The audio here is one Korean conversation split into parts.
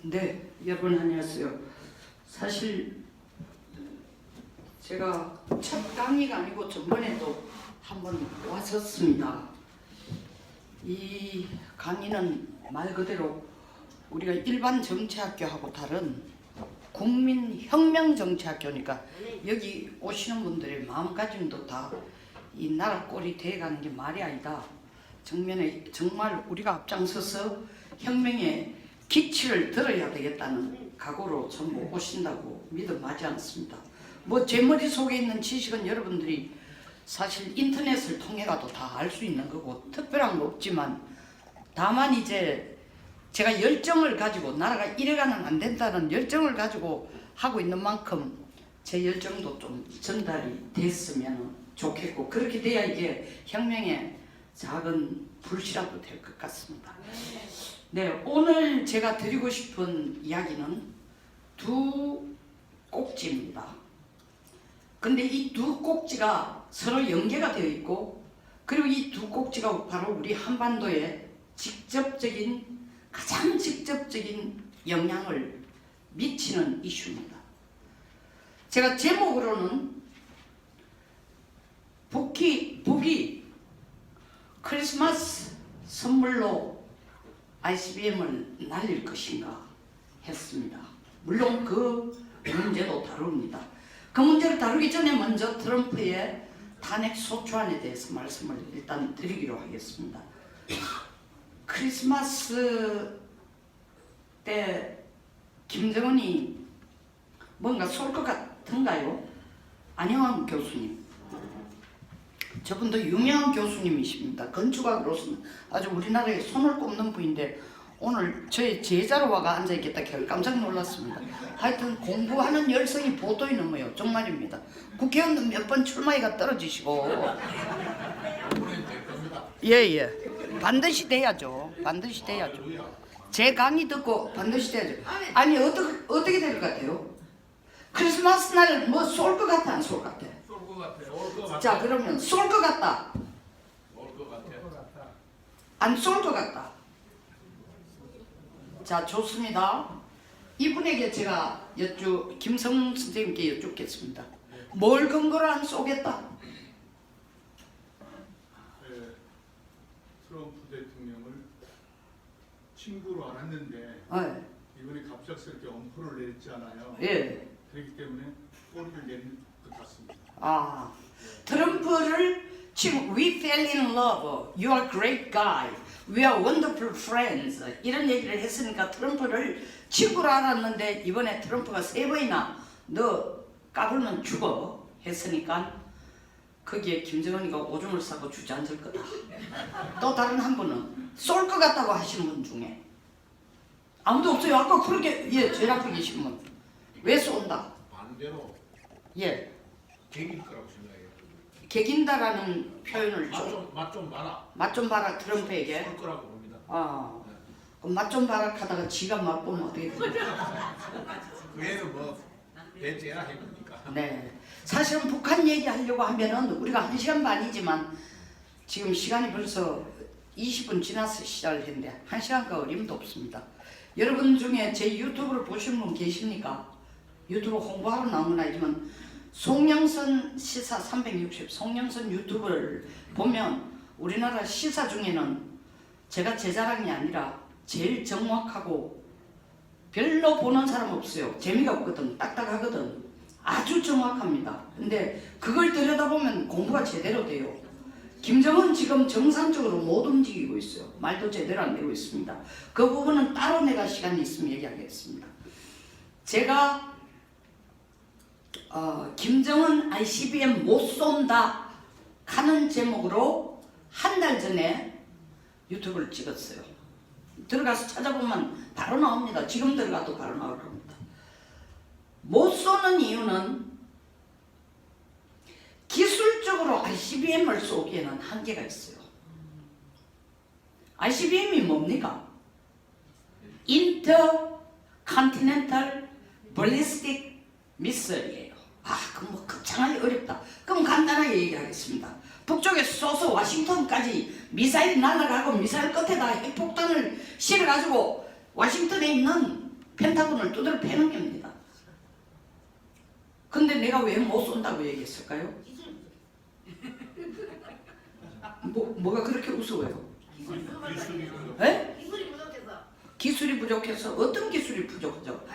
네, 여러분 안녕하세요. 사실 제가 첫 강의가 아니고 전번에도 한번 왔었습니다. 이 강의는 말 그대로 우리가 일반 정치학교하고 다른 국민혁명정치학교니까 여기 오시는 분들의 마음가짐도 다 이 나라 꼴이 돼가는 게 말이 아니다. 정말 우리가 앞장서서 혁명의 기치를 들어야 되겠다는 각오로 전부 오신다고 믿어 마지 않습니다. 뭐 제 머릿속에 있는 지식은 여러분들이 사실 인터넷을 통해라도 다 알 수 있는 거고 특별한 거 없지만 다만 이제 제가 열정을 가지고 나라가 이래가는 안 된다는 열정을 가지고 하고 있는 만큼 제 열정도 좀 전달이 됐으면 좋겠고 그렇게 돼야 이게 혁명의 작은 불씨라도 될 것 같습니다. 네, 오늘 제가 드리고 싶은 이야기는 두 꼭지입니다. 근데 이 두 꼭지가 서로 연계가 되어 있고 그리고 이 두 꼭지가 바로 우리 한반도에 가장 직접적인 영향을 미치는 이슈입니다. 제가 제목으로는 북이 크리스마스 선물로 ICBM을 날릴 것인가 했습니다. 물론 그 문제도 다룹니다. 그 문제를 다루기 전에 먼저 트럼프의 탄핵 소추안에 대해서 말씀을 일단 드리기로 하겠습니다. 크리스마스 때 김정은이 뭔가 쏠 것 같은가요? 안영환 교수님, 저분도 유명한 교수님이십니다. 건축학으로서는 아주 우리나라에 손을 꼽는 분인데 오늘 저의 제자로 와가 앉아있겠다 해서 깜짝 놀랐습니다. 하여튼 공부하는 열성이 보도에 넘어요. 정말입니다. 국회의원도 몇 번 출마해가 떨어지시고 예예 반드시 돼야죠. 반드시 돼야죠. 제 강의 듣고 반드시 돼야죠. 아니 어떻게 될 것 같아요? 크리스마스 날 뭐 쏠 것 같아 안 쏠 것 같아? 쏠 것 같아. 올 것 같아. 자 그러면 쏠 것 같다. 올 것 같아. 안 쏠 것 같다. 자 좋습니다. 이분에게 제가 김성 선생님께 여쭙겠습니다. 뭘 근거로 안 쏘겠다? 트럼프 대통령을 친구로 알았는데 네. 이번에 갑작스럽게 엄포를 냈잖아요. 예. 그렇기 때문에 꼬리를 내는 것 같습니다. 아 트럼프를 지금 We fell in love. You are a great guy. We are wonderful friends. 이런 얘기를 했으니까 트럼프를 친구로 알았는데 이번에 트럼프가 3번이나 너 까불면 죽어 했으니까 거기에 김정은이가 오줌을 싸고 주저앉을 거다. 또 다른 한 분은 쏠 것 같다고 하시는 분 중에 아무도 없어요. 아까 그렇게 제일 앞에 계신 분. 왜 쏜다? 반대로 예. 개길 거라고 생각해요. 개긴다라는 표현을 맛 좀 봐라. 맛 좀 봐라 트럼프에게. 쏠 거라고 봅니다. 그럼 맛 좀 봐라 하다가 지가 맛보면 어떻게 됩니까? 그애는 뭐 배째라 해봅니까? 네. 사실은 북한 얘기하려고 하면은 우리가 1시간 반이지만 지금 시간이 벌써 20분 지나서 시작을 했는데 1시간가 어림도 없습니다. 여러분 중에 제 유튜브를 보시는 분 계십니까? 유튜브 홍보하러 나온 건 아니지만 송영선 시사 360 송영선 유튜브를 보면 우리나라 시사 중에는 제가 제 자랑이 아니라 제일 정확하고 별로 보는 사람 없어요. 재미가 없거든. 딱딱하거든. 아주 정확합니다. 근데 그걸 들여다보면 공부가 제대로 돼요. 김정은 지금 정상적으로 못 움직이고 있어요. 말도 제대로 안 되고 있습니다. 그 부분은 따로 내가 시간이 있으면 얘기하겠습니다. 제가 김정은 ICBM 못 쏜다 하는 제목으로 한 달 전에 유튜브를 찍었어요. 들어가서 찾아보면 바로 나옵니다. 지금 들어가도 바로 나올 겁니다. 못 쏘는 이유는 기술적으로 ICBM을 쏘기에는 한계가 있어요. ICBM이 뭡니까? Intercontinental Ballistic Missile이에요. 그럼 뭐 거창하게 어렵다. 그럼 간단하게 얘기하겠습니다. 북쪽에 쏘서 워싱턴까지 미사일이 날아가고 미사일 끝에다 핵폭탄을 실어가지고 워싱턴에 있는 펜타곤을 두드려 패는 겁니다. 근데 내가 왜 못 쏜다고 얘기했을까요? 뭐가 그렇게 우스워요? 에? 기술이 부족해서. 기술이 부족해서. 어떤 기술이 부족하죠?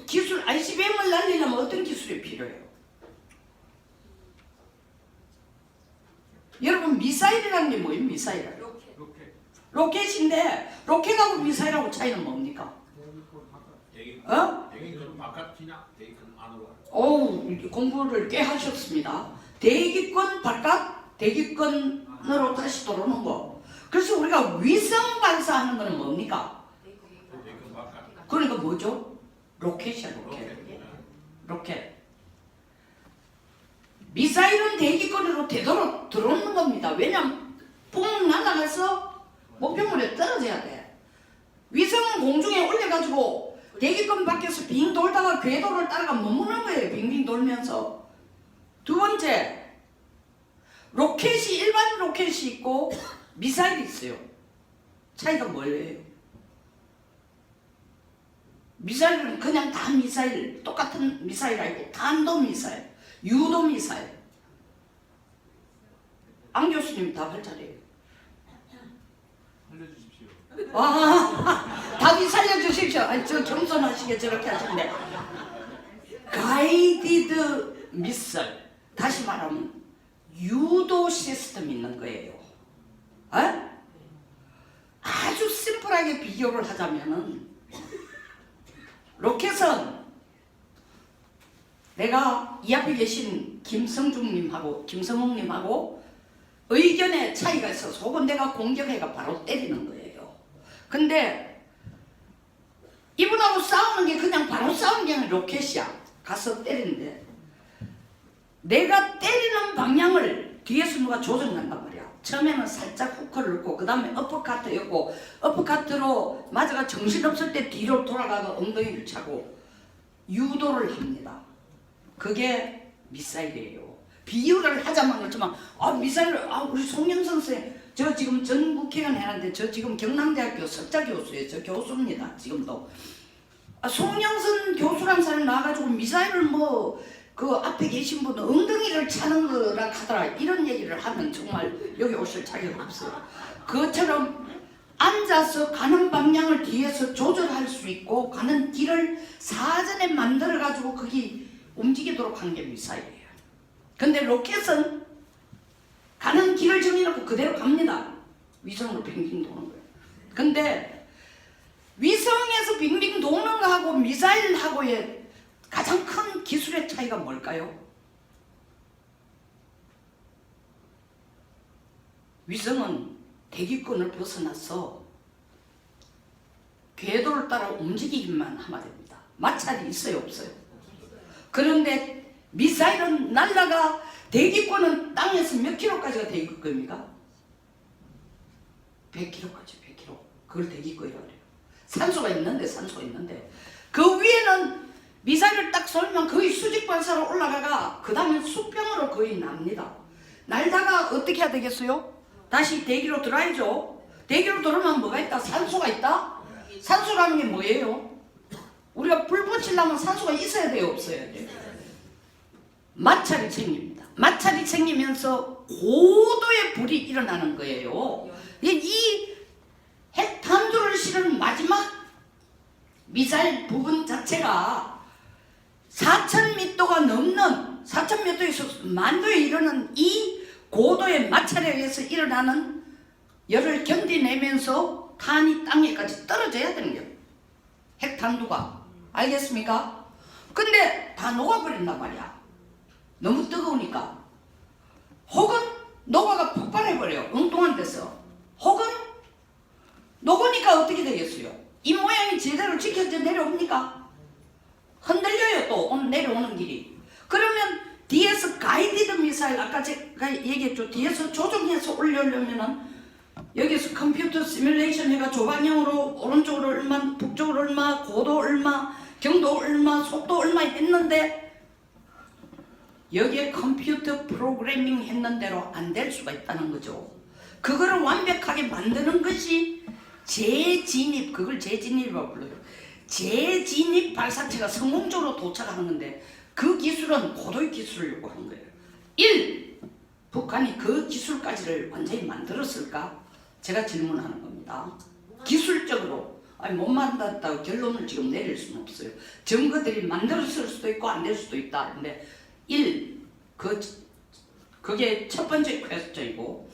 기술 ICBM을 날리려면 어떤 기술이 필요해요? 여러분 미사일이라는 게 뭐예요? 미사일 로켓인데 로켓하고 미사일하고 차이는 뭡니까? 대기권 바깥이냐 대기권 안으로 가는 어우 공부를 꽤 하셨습니다. 대기권 바깥 대기권으로 다시 들어오는 거. 그래서 우리가 위성 발사하는 거는 뭡니까? 대기권 바깥. 그러니까 뭐죠? 로켓이야 로켓. 로켓. 미사일은 대기권으로 되도록 들어오는 겁니다. 왜냐면 뽕 날아가서 목표물에 떨어져야 돼. 위성은 공중에 올려가지고 대기권 밖에서 빙 돌다가 궤도를 따라가 머무는 거예요. 빙빙 돌면서. 두 번째, 로켓이 일반 로켓이 있고 미사일이 있어요. 차이가 뭐예요? 미사일은 그냥 다 미사일, 똑같은 미사일 아니고 탄도 미사일, 유도 미사일. 안 교수님 답할 차례예요. 알려주십시오. 답이 살려주십시오. 아니, 저 겸손하시게 저렇게 하시는데. 가이디드 미사일. 다시 말하면 유도 시스템이 있는 거예요. 에? 아주 심플하게 비교를 하자면은 로켓은 내가 이 앞에 계신 김성중님하고 김성욱님하고 의견의 차이가 있어서 혹은 내가 공격해가 바로 때리는 거예요. 근데 이분하고 싸우는 게 그냥 바로 싸우는 게 아니라 로켓이야. 가서 때리는데 내가 때리는 방향을 뒤에서 누가 조정한단 말이야. 처음에는 살짝 후커를 넣고 그 다음에 어퍼카트였고 어퍼카트로 맞아가 정신없을 때 뒤로 돌아가서 엉덩이를 차고 유도를 합니다. 그게 미사일이에요. 비유를 하자면 그렇지만 미사일 우리 송영선 선생 저 지금 전 국회의원 해놨는데 저 지금 경남대학교 석자 교수예요. 저 교수입니다. 지금도. 송영선 교수란 사람이 나와가지고 미사일을 그 앞에 계신 분은 엉덩이를 차는 거라 하더라. 이런 얘기를 하면 정말 여기 오실 자격 없어요. 그것처럼 앉아서 가는 방향을 뒤에서 조절할 수 있고 가는 길을 사전에 만들어가지고 거기 움직이도록 한 게 미사일이에요. 근데 로켓은 가는 길을 정해놓고 그대로 갑니다. 위성으로 빙빙 도는 거예요. 근데 위성에서 빙빙 도는 거하고 미사일하고의 가장 큰 기술의 차이가 뭘까요? 위성은 대기권을 벗어나서 궤도를 따라 움직이기만 하면 됩니다. 마찰이 있어요, 없어요? 그런데 미사일은 날라가 대기권은 땅에서 몇 킬로까지가 대기권입니까? 100킬로까지, 100킬로. 그걸 대기권이라고 그래요. 산소가 있는데 그 위에는 미사일을 딱 쏠면 거의 수직 발사로 올라가가 그 다음에 수평으로 거의 납니다. 날다가 어떻게 해야 되겠어요? 다시 대기로 들어야죠. 대기로 들어오면 뭐가 있다? 산소가 있다? 산소라는 게 뭐예요? 우리가 불 붙이려면 산소가 있어야 돼요? 없어야 돼요? 마찰이 생깁니다. 마찰이 생기면서 고도의 불이 일어나는 거예요. 이 핵탄두를 실은 마지막 미사일 부분 자체가 4,000m가 넘는 4,000m에서 만도에 이르는 이 고도의 마찰에 의해서 일어나는 열을 견디내면서 탄이 땅에까지 떨어져야 되는 거예요. 핵탄두가. 알겠습니까? 근데 다 녹아버린단 말이야. 너무 뜨거우니까. 혹은 녹아가 폭발해버려요. 엉뚱한 데서. 혹은 녹으니까 어떻게 되겠어요? 이 모양이 제대로 지켜져 내려옵니까? 흔들려요. 또 내려오는 길이. 그러면 뒤에서 가이디드 미사일 아까 제가 얘기했죠. 뒤에서 조정해서 올려려면은 여기서 컴퓨터 시뮬레이션 해가 조방향으로 오른쪽으로 얼마, 북쪽으로 얼마, 고도 얼마, 경도 얼마, 속도 얼마 했는데 여기에 컴퓨터 프로그래밍 했는 대로 안 될 수가 있다는 거죠. 그거를 완벽하게 만드는 것이 재진입, 그걸 재진입이라고 불러요. 재진입 발사체가 성공적으로 도착하는 건데 그 기술은 고도의 기술을 요구하는 거예요. 1. 북한이 그 기술까지를 완전히 만들었을까? 제가 질문하는 겁니다. 기술적으로 아니 못 만들었다고 결론을 지금 내릴 수는 없어요. 증거들이 만들었을 수도 있고 안 될 수도 있다. 근데 1. 그게 첫 번째 퀘스천이고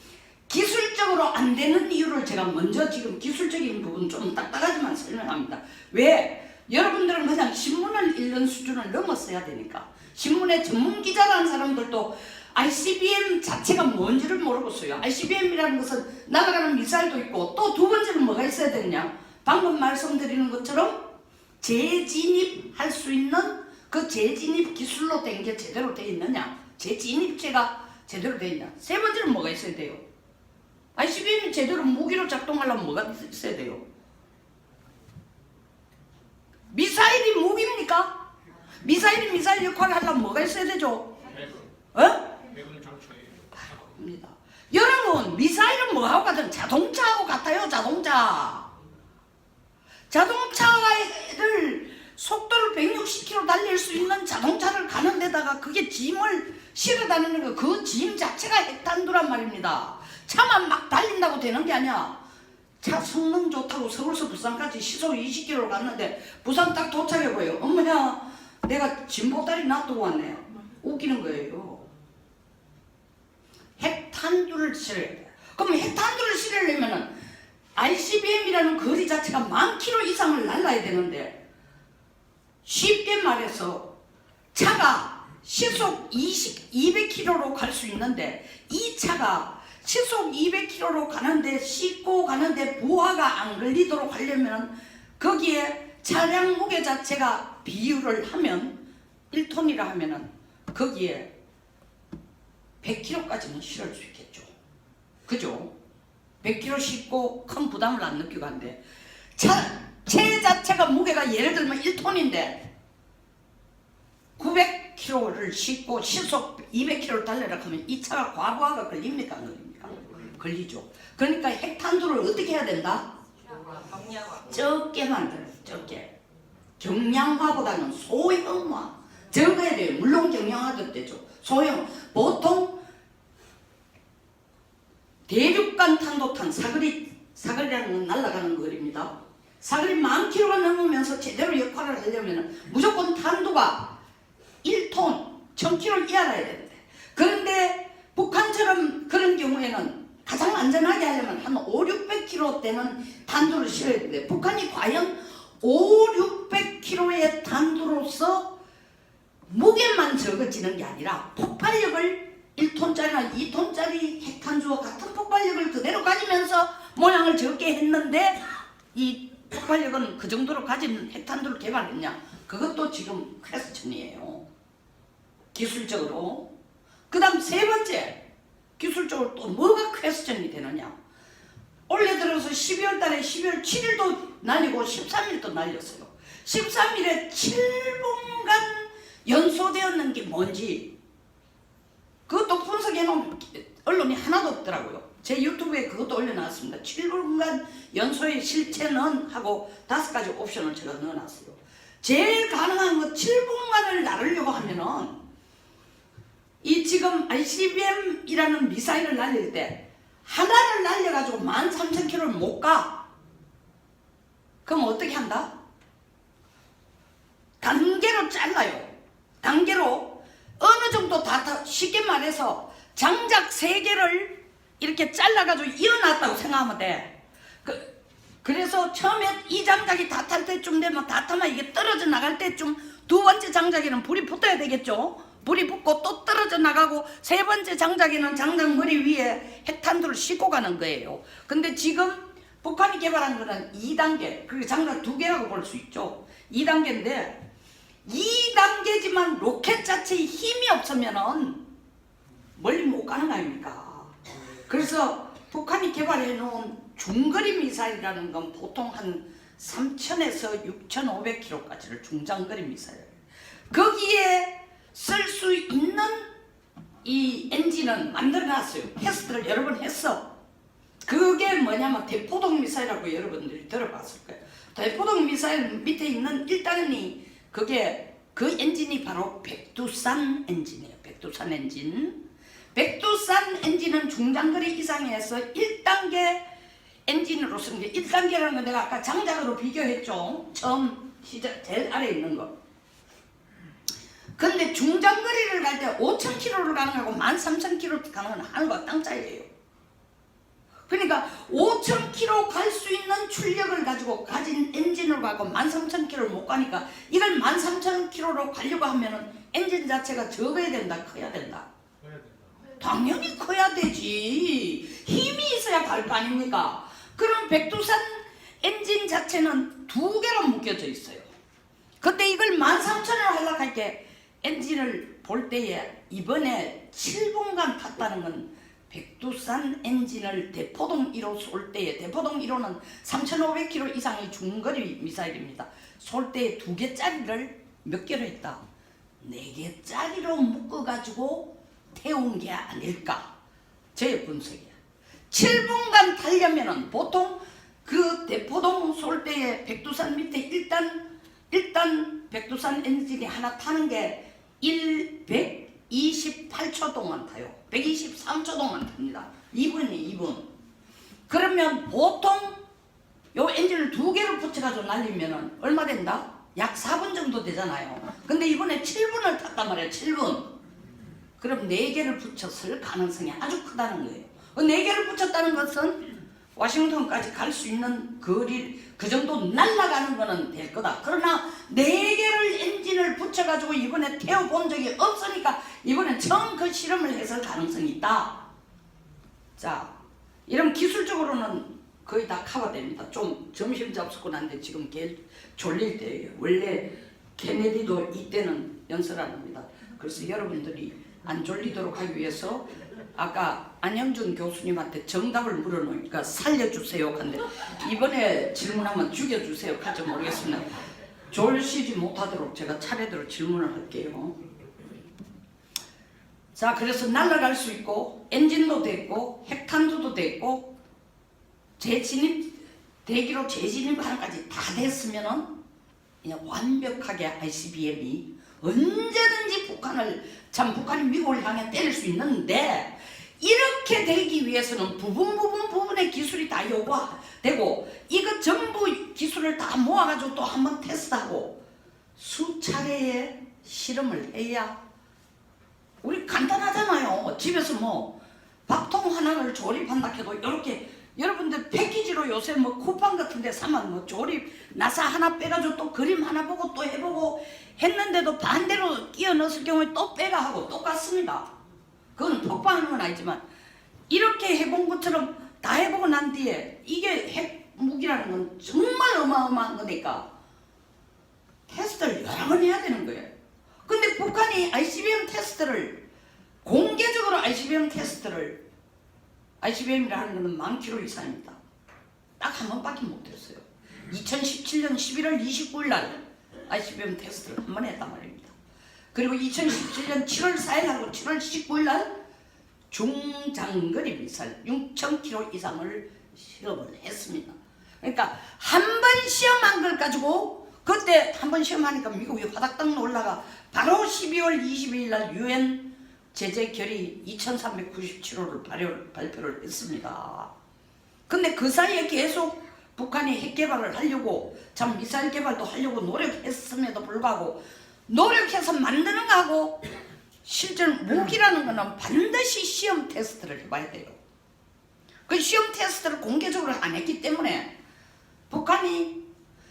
기술적으로 안 되는 이유를 제가 먼저 지금 기술적인 부분 좀 딱딱하지만 설명합니다. 왜? 여러분들은 그냥 신문을 읽는 수준을 넘었어야 되니까. 신문의 전문 기자라는 사람들도 ICBM 자체가 뭔지를 모르겠어요. ICBM이라는 것은 날아가는 미사일도 있고 또 두 번째는 뭐가 있어야 되느냐? 방금 말씀드리는 것처럼 재진입할 수 있는 그 재진입 기술로 된 게 제대로 돼 있느냐? 재진입체가 제대로 돼 있냐? 세 번째는 뭐가 있어야 돼요? ICBM이 제대로 무기로 작동하려면 뭐가 있어야 돼요? 미사일이 무기입니까? 미사일이 미사일 역할을 하려면 뭐가 있어야 되죠? 해군 장치에 입니다. 여러분 미사일은 뭐하고 같은 자동차하고 같아요. 자동차를 속도를 160km 달릴 수 있는 자동차를 가는 데다가 그게 짐을 실어 다니는 거 그 짐 자체가 핵탄두란 말입니다. 차만 막 달린다고 되는 게 아니야. 차 성능 좋다고 서울서 부산까지 시속 20km로 갔는데 부산 딱 도착해봐요. 어머야 내가 짐보따리 놔두고 왔네요. 웃기는 거예요. 핵탄두를 실어야 돼. 그럼 핵탄두를 실으려면 ICBM이라는 거리 자체가 10,000km 이상을 날라야 되는데 쉽게 말해서 차가 시속 200km로 갈 수 있는데 이 차가 시속 200km로 가는데 싣고 가는데 부하가 안 걸리도록 하려면 거기에 차량 무게 자체가 비율을 하면 1톤이라 하면은 거기에 100kg까지는 실을 수 있겠죠. 그죠? 100kg 싣고 큰 부담을 안 느끼고 한데 체 자체가 무게가 예를 들면 1톤인데 900kg를 싣고 시속 200km를 달려라 하면 이 차가 과부하가 걸립니까? 안 걸립니까? 걸리죠. 그러니까 핵탄두를 어떻게 해야 된다? 적게 만들어요. 적게. 경량화보다는 소형화. 적어야 돼요. 물론 경량화도 되죠. 소형. 보통 대륙간 탄도탄 사거리라는 건 날아가는 거리입니다. 사거리 10,000km가 넘으면서 제대로 역할을 하려면 무조건 탄도가 1톤 1,000km 이하라야 되는데 그런데 북한처럼 그런 경우에는 가장 안전하게 하려면 한 500-600km 되는 탄두를 실어야 되는데 북한이 과연 500-600km의 탄두로서 무게만 적어지는 게 아니라 폭발력을 1톤짜리나 2톤짜리 핵탄두와 같은 폭발력을 그대로 가지면서 모양을 적게 했는데 이 폭발력은 그 정도로 가진 핵탄두를 개발했냐? 그것도 지금 퀘스천이에요. 기술적으로. 그 다음 세 번째 기술적으로 또 뭐가 퀘스천이 되느냐? 올해 들어서 12월 달에 12월 7일도 날리고 13일도 날렸어요. 13일에 7분간 연소되었는 게 뭔지 그것도 분석해놓은 언론이 하나도 없더라고요. 제 유튜브에 그것도 올려놨습니다. 7분간 연소의 실체는 하고 5가지 옵션을 제가 넣어놨어요. 제일 가능한 거 7분간을 나르려고 하면은 이 지금 ICBM이라는 미사일을 날릴 때 하나를 날려가지고 13,000km를 못 가. 그럼 어떻게 한다? 단계로 잘라요. 단계로 어느 정도 다 쉽게 말해서 장작 3개를 이렇게 잘라가지고 이어놨다고 생각하면 돼. 그래서 처음에 이 장작이 다 탈 때쯤 되면 다 타면 이게 떨어져 나갈 때쯤 두 번째 장작에는 불이 붙어야 되겠죠. 불이 붙고 또 떨어져 나가고 세 번째 장작에는 장작 머리 위에 핵탄두를 싣고 가는 거예요. 근데 지금 북한이 개발한 거는 2단계, 그리고 장작 2개라고 볼 수 있죠. 2단계인데 2단계지만 로켓 자체에 힘이 없으면은 멀리 못 가는 거 아닙니까? 그래서 북한이 개발해 놓은 중거리 미사일이라는 건 보통 한 3,000에서 6,500km까지를 중장거리 미사일. 거기에 쓸 수 있는 이 엔진은 만들어놨어요. 테스트를 여러 번 했어. 그게 뭐냐면 대포동 미사일이라고 여러분들이 들어봤을 거예요. 대포동 미사일 밑에 있는 1단이 그게 그 엔진이 바로 백두산 엔진이에요. 백두산 엔진. 백두산 엔진은 중장거리 이상에서 1단계 엔진으로 쓰는 게 1단계라는 건 내가 아까 장작으로 비교했죠. 처음 시작 제일 아래에 있는 거. 근데 중장거리를 갈 때 5,000km를 가는 거하고 13,000km 가는 건 하늘과 땅 차이예요. 그러니까 5,000km 갈 수 있는 출력을 가지고 가진 엔진을 가고 13,000km를 못 가니까 이걸 13,000km로 가려고 하면은 엔진 자체가 적어야 된다, 커야 된다. 당연히 커야 되지. 힘이 있어야 갈 거 아닙니까? 그럼 백두산 엔진 자체는 두 개로 묶여져 있어요. 근데 이걸 13,000을 하려고 할 때 엔진을 볼 때에 이번에 7분간 탔다는 건 백두산 엔진을 대포동 1호 쏠 때에, 대포동 1호는 3,500km 이상의 중거리 미사일입니다. 쏠 때에 2개짜리를 몇 개로 했다? 4개짜리로 묶어가지고 태운 게 아닐까? 제 분석이야. 7분간 타려면은 보통 그 대포동 쏠 때에 백두산 밑에 일단 백두산 엔진이 하나 타는 게 128초 동안 타요. 123초 동안 탑니다. 2분이에요, 2분. 그러면 보통 요 엔진을 2개로 붙여가지고 날리면은 얼마 된다? 약 4분 정도 되잖아요. 근데 이번에 7분을 탔단 말이에요, 7분. 그럼 4개를 붙였을 가능성이 아주 크다는 거예요. 4개를 붙였다는 것은 워싱턴까지 갈 수 있는 거리, 그 정도 날아가는 거는 될 거다. 그러나 4개를 엔진을 붙여가지고 이번에 태워본 적이 없으니까 이번에 처음 그 실험을 했을 가능성이 있다. 자, 이런 기술적으로는 거의 다 커버됩니다. 좀 점심 잡수고 난데 지금 졸릴 때예요. 원래 케네디도 이때는 연설 안 합니다. 그래서 여러분들이 안 졸리도록 하기 위해서 아까 안영준 교수님한테 정답을 물어놓으니까 살려주세요. 근데 이번에 질문하면 죽여주세요. 할지 모르겠습니다. 졸시지 못하도록 제가 차례대로 질문을 할게요. 자, 그래서 날아갈 수 있고 엔진도 됐고 핵탄두도 됐고 재진입 대기로 재진입하는까지 다 됐으면은 그냥 완벽하게 ICBM이 언제든지 북한이 미국을 향해 때릴 수 있는데 이렇게 되기 위해서는 부분의 기술이 다 요구되고 이거 전부 기술을 다 모아가지고 또 한번 테스트하고 수차례의 실험을 해야 우리 간단하잖아요. 집에서 뭐 밥통 하나를 조립한다 해도 이렇게 여러분들 패키지로 요새 뭐 쿠팡 같은 데 사면 뭐 조립 나사 하나 빼가지고 또 그림 하나 보고 또 해보고 했는데도 반대로 끼워 넣었을 경우에 또 빼가 하고 똑같습니다. 그건 폭발하는 건 아니지만 이렇게 해본 것처럼 다 해보고 난 뒤에 이게 핵 무기라는 건 정말 어마어마한 거니까 테스트를 여러 번 해야 되는 거예요. 근데 북한이 ICBM 테스트를 공개적으로 ICBM이라 하는 것은 10,000km 이상입니다. 딱 한 번밖에 못 했어요. 2017년 11월 29일 날 ICBM 테스트를 한 번 했단 말입니다. 그리고 2017년 7월 4일하고 7월 19일 날 중장거리 미사일 6,000km 이상을 실험을 했습니다. 그러니까 한 번 시험한 걸 가지고 그때 한 번 시험하니까 미국이 화닥닥 놀라가 바로 12월 22일 날 UN 제재 결의 2397호를 발표를 했습니다. 근데 그 사이에 계속 북한이 핵 개발을 하려고 참 미사일 개발도 하려고 노력했음에도 불구하고 노력해서 만드는 거하고 실제로 무기라는 거는 반드시 시험 테스트를 해봐야 돼요. 그 시험 테스트를 공개적으로 안 했기 때문에 북한이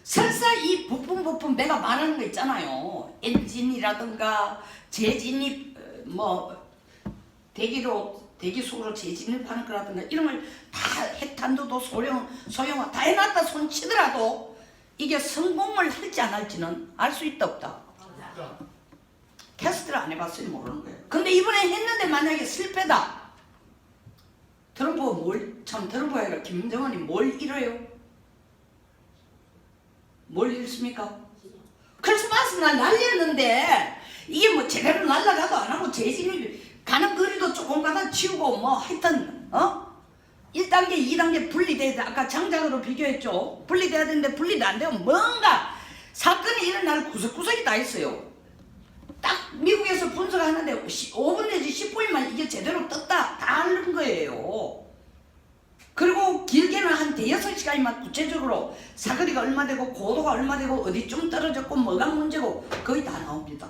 설사 이 부품 내가 말하는 거 있잖아요. 엔진이라든가 재진입 뭐 대기속으로 재진입하는 거라든가 이런 걸 다 핵탄두도 소형화 다 해놨다 손치더라도 이게 성공을 할지 안 할지는 알 수 있다 없다. 테스트를 안 해봤으니 모르는 거예요. 근데 이번에 했는데 만약에 실패다. 트럼프가 아니라 김정은이 뭘 잃어요? 뭘 잃습니까? 크리스마스 날 날렸는데 이게 뭐 제대로 날아가도 안 하고 재진입 가는 거리도 조금 가다 치우고 뭐 하여튼 1단계, 2단계 분리돼야 돼. 아까 장작으로 비교했죠. 분리돼야 되는데 분리도 안 되면 뭔가 사건이 일어날 구석구석이 다 있어요. 딱 미국에서 분석하는데 5분 내지 10분이면 이게 제대로 떴다 다 하는 거예요. 그리고 길게는 한 대여섯 시간이면 구체적으로 사거리가 얼마 되고 고도가 얼마 되고 어디쯤 떨어졌고 뭐가 문제고 거의 다 나옵니다.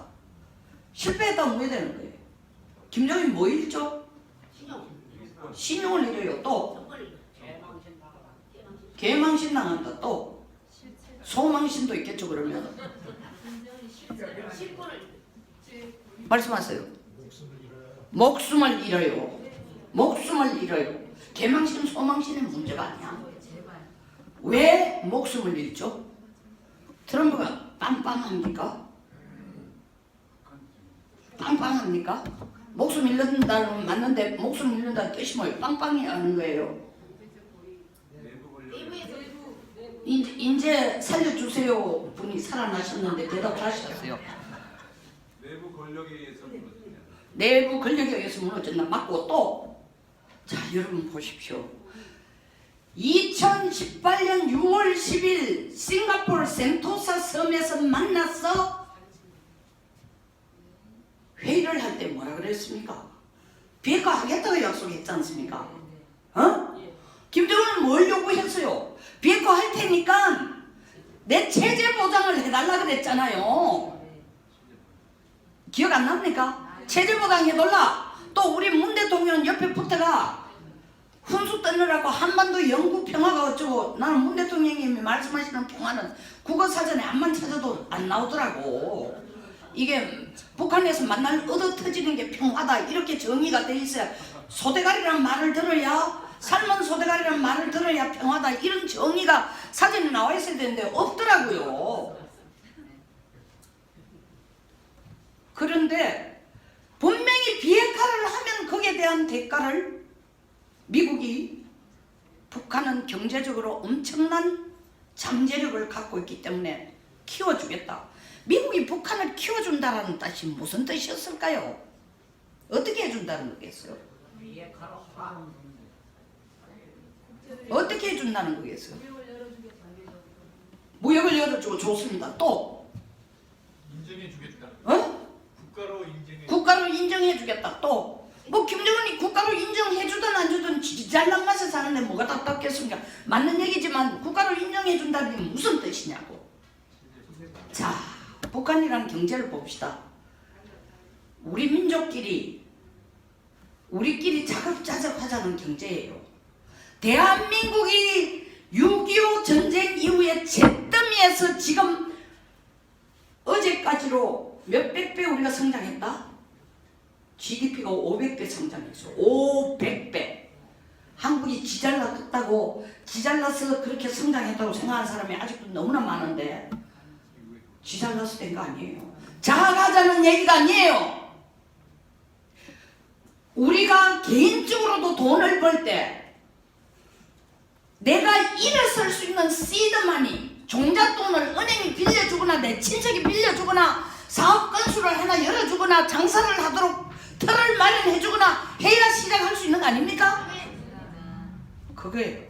실패했다면 뭐 해야 되는 거예요? 김정일 뭐 잃죠? 신용을 잃어요. 또 개망신 당한다. 또 소망신도 있겠죠. 그러면 말씀하세요. 목숨을 잃어요. 목숨을 잃어요. 개망신 소망신은 문제가 아니야. 왜 목숨을 잃죠? 트럼프가 빵빵합니까? 빵빵합니까? 목숨 잃는다는 맞는데 목숨 잃는다는 뜻이 뭐예요? 빵빵이 하는 거예요. 이제 살려주세요 분이 살아나셨는데 대답하셨어요. 내부 권력에 의해서 무너졌냐? 내부 권력에 의해서 무너졌나? 맞고 또 자 여러분 보십시오. 2018년 6월 10일 싱가포르 센토사 섬에서 만나서 회의를 할 때 뭐라 그랬습니까? 비핵화 하겠다고 약속했지 않습니까? 어? 김정은은 뭘 요구했어요? 비핵화 할 테니까 내 체제 보장을 해달라 그랬잖아요. 기억 안 납니까? 체제 보장 해달라. 또 우리 문 대통령 옆에 붙어가 훈수 떠느라고 한반도 영구 평화가 어쩌고 나는 문 대통령님이 말씀하시는 평화는 국어사전에 안만 찾아도 안 나오더라고. 이게 북한에서 만날 얻어 터지는 게 평화다 이렇게 정의가 돼 있어야 소대가리라는 말을 들어야 삶은 소대가리라는 말을 들어야 평화다 이런 정의가 사전에 나와 있어야 되는데 없더라고요. 그런데 분명히 비핵화를 하면 거기에 대한 대가를 미국이 북한은 경제적으로 엄청난 잠재력을 갖고 있기 때문에 키워주겠다. 미국이 북한을 키워준다는 뜻이 무슨 뜻이었을까요? 어떻게 해준다는 거겠어요? 어떻게 해준다는 거겠어요? 무역을 열어주고 좋습니다. 또 인정해주겠다. 어? 국가로 인정해주겠다. 또 뭐 김정은이 국가로 인정해주든 안 주든 잘난 맛에 사는데 뭐가 답답겠습니까? 맞는 얘기지만 국가로 인정해준다는 게 무슨 뜻이냐고. 자, 북한이란 경제를 봅시다. 우리 민족끼리 우리끼리 자급자족하자는 경제예요. 대한민국이 6.25 전쟁 이후에 잿더미에서 지금 어제까지로 몇백 배 우리가 성장했다? GDP가 500배 성장했어. 500배. 한국이 지잘났다고 지잘나서 그렇게 성장했다고 생각하는 사람이 아직도 너무나 많은데 지잘나서 된 거 아니에요. 자학하자는 얘기가 아니에요. 우리가 개인적으로도 돈을 벌 때 내가 일어설 수 있는 시드머니 종잣돈을 은행이 빌려주거나 내 친척이 빌려주거나 사업 건수를 하나 열어주거나 장사를 하도록 틀을 마련해주거나 해야 시작할 수 있는 거 아닙니까? 그거예요.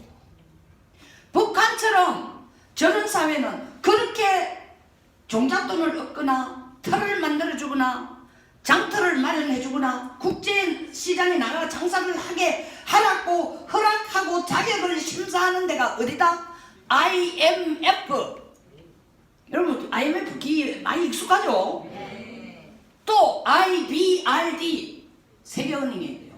북한처럼 저런 사회는 그렇게 종잣돈을 얻거나 틀을 만들어주거나 장터를 마련해주거나 국제시장에 나가 장사를 하게 하라고 허락하고 자격을 심사하는 데가 어디다? IMF. 여러분 IMF 기 많이 익숙하죠? 또 IBRD 세계은행이에요.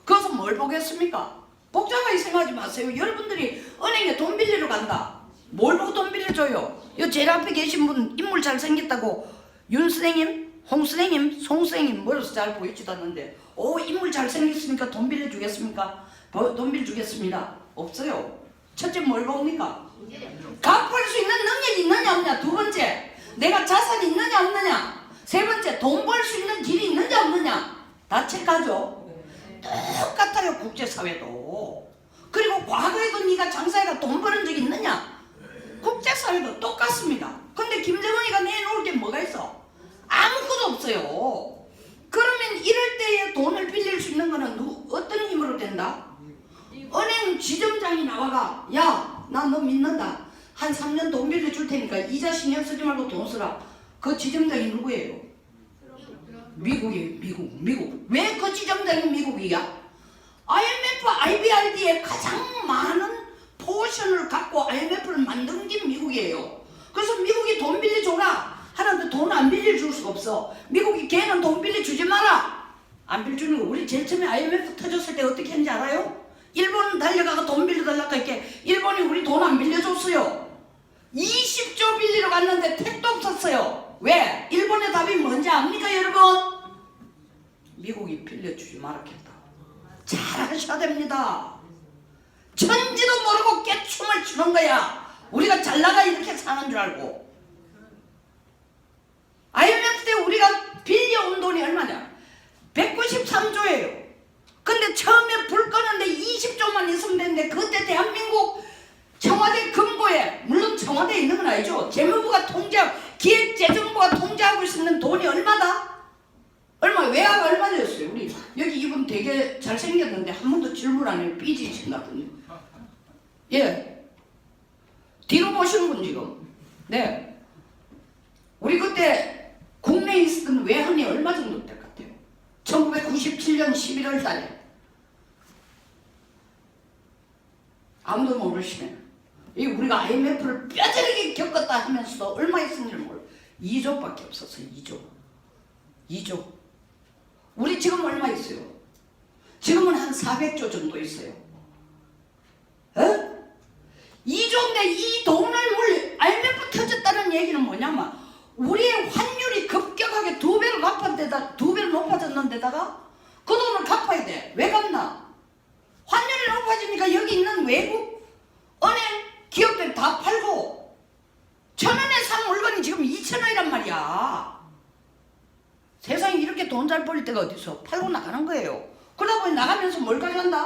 그것은 뭘 보겠습니까? 복잡하게 생각하지 마세요. 여러분들이 은행에 돈 빌리러 간다. 뭘 보고 돈 빌려줘요? 요 제일 앞에 계신 분 인물 잘생겼다고 윤 선생님, 홍 선생님, 송 선생님 멀어서 잘 보이지도 않는데 인물 잘생겼으니까 돈 빌려주겠습니까? 돈 빌려주겠습니다. 없어요. 첫째 뭘 봅니까? 갚을 수 있는 능력이 있느냐 없느냐. 두 번째 내가 자산이 있느냐 없느냐. 세 번째 돈 벌 수 있는 길이 있느냐 없느냐. 다 체크하죠. 똑같아요. 국제사회도. 그리고 과거에도 네가 장사해가 돈 버는 적이 있느냐. 국제사회도 똑같습니다. 근데 김정은이가 내놓을 게 뭐가 있어? 아무것도 없어요. 그러면 이럴 때에 돈을 빌릴 수 있는 거는 어떤 힘으로 된다? 은행 지점장이 나와가 야 나 너 믿는다 한 3년 돈 빌려줄 테니까 이자 신경 쓰지 말고 돈 쓰라. 그 지점장이 누구예요? 미국이에요. 미국. 왜 그 지점장이 미국이야? IMF, IBRD에 가장 많은 포션을 갖고 IMF를 만든 게 미국이에요. 그래서 미국이 돈 빌려줘라 하는데 돈 안 빌려줄 수가 없어. 미국이 걔는 돈 빌려주지 마라. 안 빌려주는 거. 우리 제일 처음에 IMF 터졌을 때 어떻게 했는지 알아요? 일본은 달려가서 돈 빌려달라고 했게 일본이 우리 돈 안 빌려줬어요. 20조 빌리러 갔는데 택도 없었어요. 왜? 일본의 답이 뭔지 압니까 여러분? 미국이 빌려주지 말았겠다. 잘하셔야 됩니다. 천지도 모르고 깨춤을 추는 거야. 우리가 잘나가 이렇게 사는 줄 알고. IMF 때 우리가 빌려온 돈이 얼마냐? 193조예요. 근데 처음에 불 끄는데 20조만 있으면 되는데 그때 대한민국 청와대 금고에, 물론 청와대에 있는 건 아니죠. 재무부가 기획재정부가 통제하고 있는 돈이 얼마다? 외화가 얼마 되었어요? 우리 여기 이분 되게 잘생겼는데 한 번도 질문 안 해요. 삐지신 같은데. 예. 뒤로 보시는 분 지금. 네. 우리 그때 국내에 있었던 외환이 얼마 정도 될 것 같아요? 1997년 11월 달에. 아무도 모르시면 우리가 IMF를 뼈저리게 겪었다 하면서도 얼마 있었는지 몰라. 2조밖에 없었어요. 2조. 우리 지금 얼마 있어요? 지금은 한 400조 정도 있어요. 어? 2조인데 이 돈을 IMF 터졌다는 얘기는 뭐냐면 우리의 환율이 급격하게 2배로 높아졌는데다가 그 돈을 갚아야 돼. 왜 갚나? 환율이 높아지니까 여기 있는 외국 은행 기업들 다 팔고 1,000원에 산 물건이 지금 2,000원이란 말이야. 세상에 이렇게 돈 잘 벌릴 때가 어디서 팔고 나가는 거예요. 그러다 보니 나가면서 뭘 가져간다?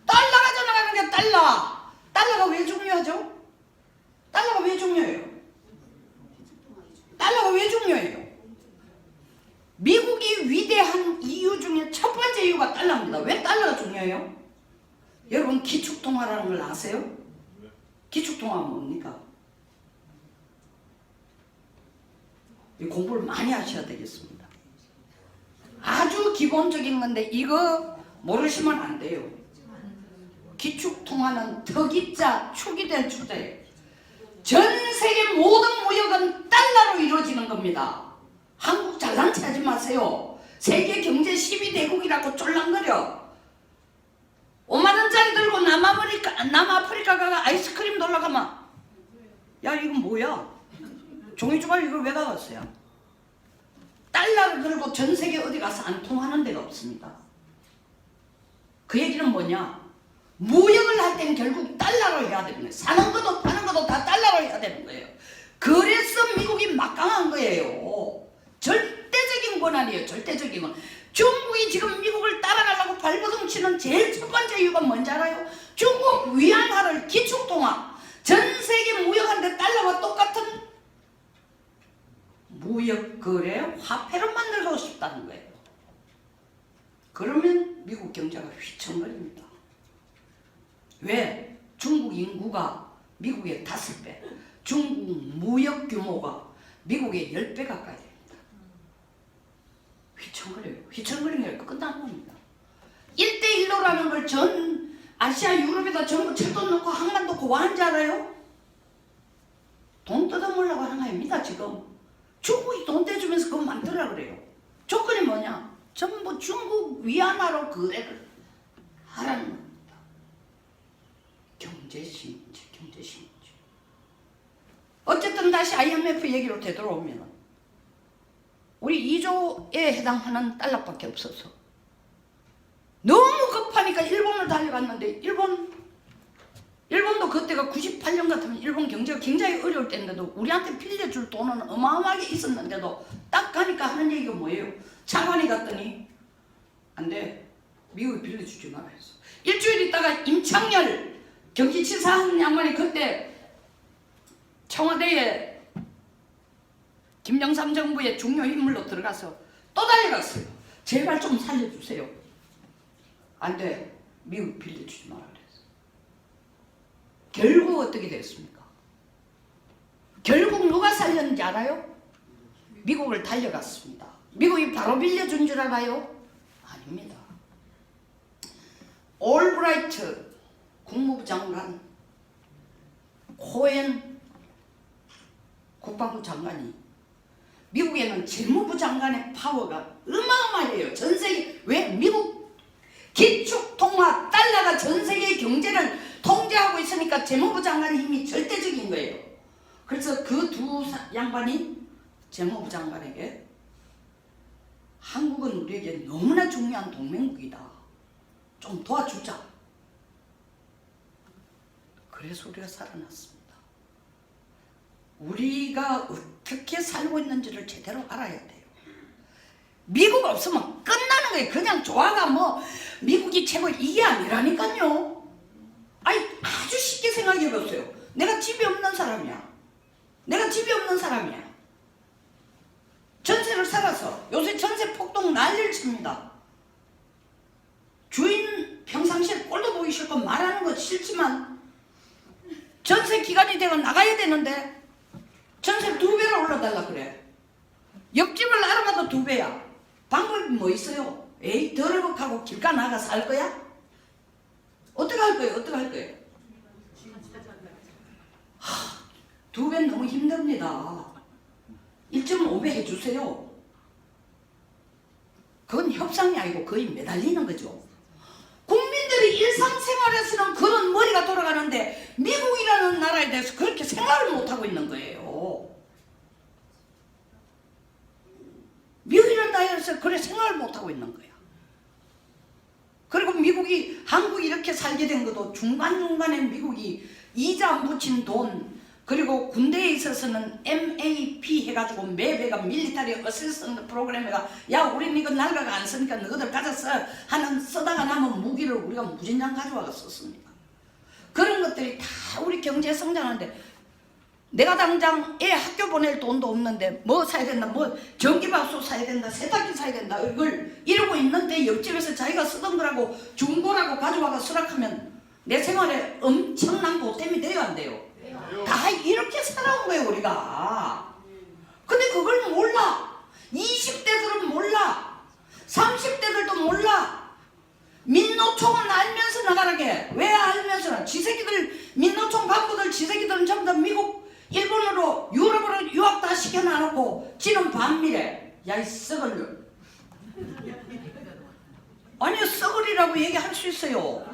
달러가 나가는 게 달러. 달러가 왜 중요하죠? 달러가 왜 중요해요? 달러가 왜 중요해요? 미국이 위대한 이유 중에 첫 번째 이유가 달러입니다. 왜 달러가 중요해요? 여러분 기축통화라는 걸 아세요? 기축통화는 뭡니까? 공부를 많이 하셔야 되겠습니다. 아주 기본적인 건데 이거 모르시면 안 돼요. 기축통화는 덕이자 축이 될 주제예요. 전 세계 모든 무역은 달러로 이루어지는 겁니다. 한국 잘난 체 하지 마세요. 세계 경제 12대국이라고 쫄랑거려. 5만원짜리 들고 남아프리카 가가 아이스크림 놀러가면 야 이건 뭐야? 종이조각 이걸 왜 가갔어요? 달러를 들고 전 세계 어디 가서 안 통하는 데가 없습니다. 그 얘기는 뭐냐? 무역을 할 때는 결국 달러로 해야 되는 거예요. 사는 것도 파는 것도 다 달러로 해야 되는 거예요. 그래서 미국이 막강한 거예요. 절대적인 권한이에요. 절대적인 권. 중국이 지금 미국을 따라가려고 발버둥 치는 제일 첫 번째 이유가 뭔지 알아요? 중국 위안화를 기축통화, 전 세계 무역하는데 달러와 똑같은 무역거래 화폐를 만들고 싶다는 거예요. 그러면 미국 경제가 휘청거립니다. 왜? 중국 인구가 미국의 5배, 중국 무역 규모가 미국의 10배 가까이 됩니다. 휘청거려요. 휘청거리는 게 끝나는 겁니다. 1대1로라는 걸 전 아시아 유럽에다 전부 철도 넣고 항만 넣고 뭐 하는지 알아요? 돈 뜯어먹으려고 하는 거입니다. 지금 중국이 돈 떼주면서 그거 만들라 그래요. 조건이 뭐냐? 전부 중국 위안화로 거래를 하라는 겁니다. 경제심인지. 어쨌든 다시 IMF 얘기로 되돌아오면 우리 2조에 해당하는 달러밖에 없어서 너무 급하니까 일본을 달려갔는데 일본도 그때가 98년 같으면 일본 경제가 굉장히 어려울 때인데도 우리한테 빌려줄 돈은 어마어마하게 있었는데도 딱 가니까 하는 얘기가 뭐예요? 장관이 갔더니 안 돼. 미국이 빌려주지 마라 했어. 일주일 있다가 임창열 경기치사 하는 양반이 그때 청와대에 김영삼 정부의 중요 인물로 들어가서 또 달려갔어요. 제발 좀 살려주세요. 안 돼. 미국 빌려주지 마라 그랬어. 결국 어떻게 됐습니까? 결국 누가 살렸는지 알아요? 미국을 달려갔습니다. 미국이 바로 빌려준 줄 알아요? 아닙니다. 올브라이트 국무부 장관, 코엔 국방부 장관이, 미국에는 재무부 장관의 파워가 어마어마해요. 전 세계, 왜? 미국 기축통화 달러가 전 세계의 경제를 통제하고 있으니까 재무부 장관의 힘이 절대적인 거예요. 그래서 그 두 양반이 재무부 장관에게 한국은 우리에게 너무나 중요한 동맹국이다. 좀 도와주자. 그래서 우리가 살아났습니다. 우리가 어떻게 살고 있는지를 제대로 알아야 돼요. 미국 없으면 끝나는 거예요. 그냥 좋아가 뭐 미국이 최고 이게 아니라니까요. 아니 아주 쉽게 생각해 보세요. 내가 집이 없는 사람이야. 내가 집이 없는 사람이야. 전세를 살아서 요새 전세 폭동 난리를 칩니다. 주인 평상시에 꼴도 보기 싫고 말하는 거 싫지만 전세 기간이 되면 나가야 되는데 전세 2배로 올려달라 그래. 옆집을 알아봐도 2배야. 방법이 뭐 있어요? 에이 더러벅하고 길가 나가 살 거야? 어떻게 할 거예요? 어떻게 할 거예요? 2배는 너무 힘듭니다. 1.5배 해주세요. 그건 협상이 아니고 거의 매달리는 거죠. 국민들이 일상생활에서는 그런 머리가 돌아가는데 미국이라는 나라에 대해서 그렇게 생각을 못하고 있는 거예요. 미국이라는 나라에서 그래 생각을 못하고 있는 거야. 그리고 미국이 한국이 이렇게 살게 된 것도 중간중간에 미국이 이자 안 붙인 돈, 그리고 군대에 있어서는 MAP 해가지고 매배가 밀리터리 어시스턴트 프로그램 해가 야 우린 이거 날가가 안 쓰니까 너희들 가져서 하는 쓰다가 남은 무기를 우리가 무진장 가져와서 썼습니다. 그런 것들이 다 우리 경제 성장하는데 내가 당장 애 학교 보낼 돈도 없는데 뭐 사야 된다, 뭐 전기밥솥 사야 된다, 세탁기 사야 된다, 이걸 이러고 있는데 옆집에서 자기가 쓰던 거라고 중고라고 가져와서 수락하면 내 생활에 엄청난 보탬이 돼요, 안 돼요? 다 이렇게 살아온 거예요 우리가. 근데 그걸 몰라. 20대들은 몰라. 30대들도 몰라. 민노총은 알면서 나가라게. 왜 알면서? 지새끼들, 민노총 간부들 지새끼들은 전부 다 미국, 일본으로, 유럽으로 유학 다 시켜놔놓고 지는 반미래. 야 이 썩을. 아니 썩을이라고 얘기할 수 있어요.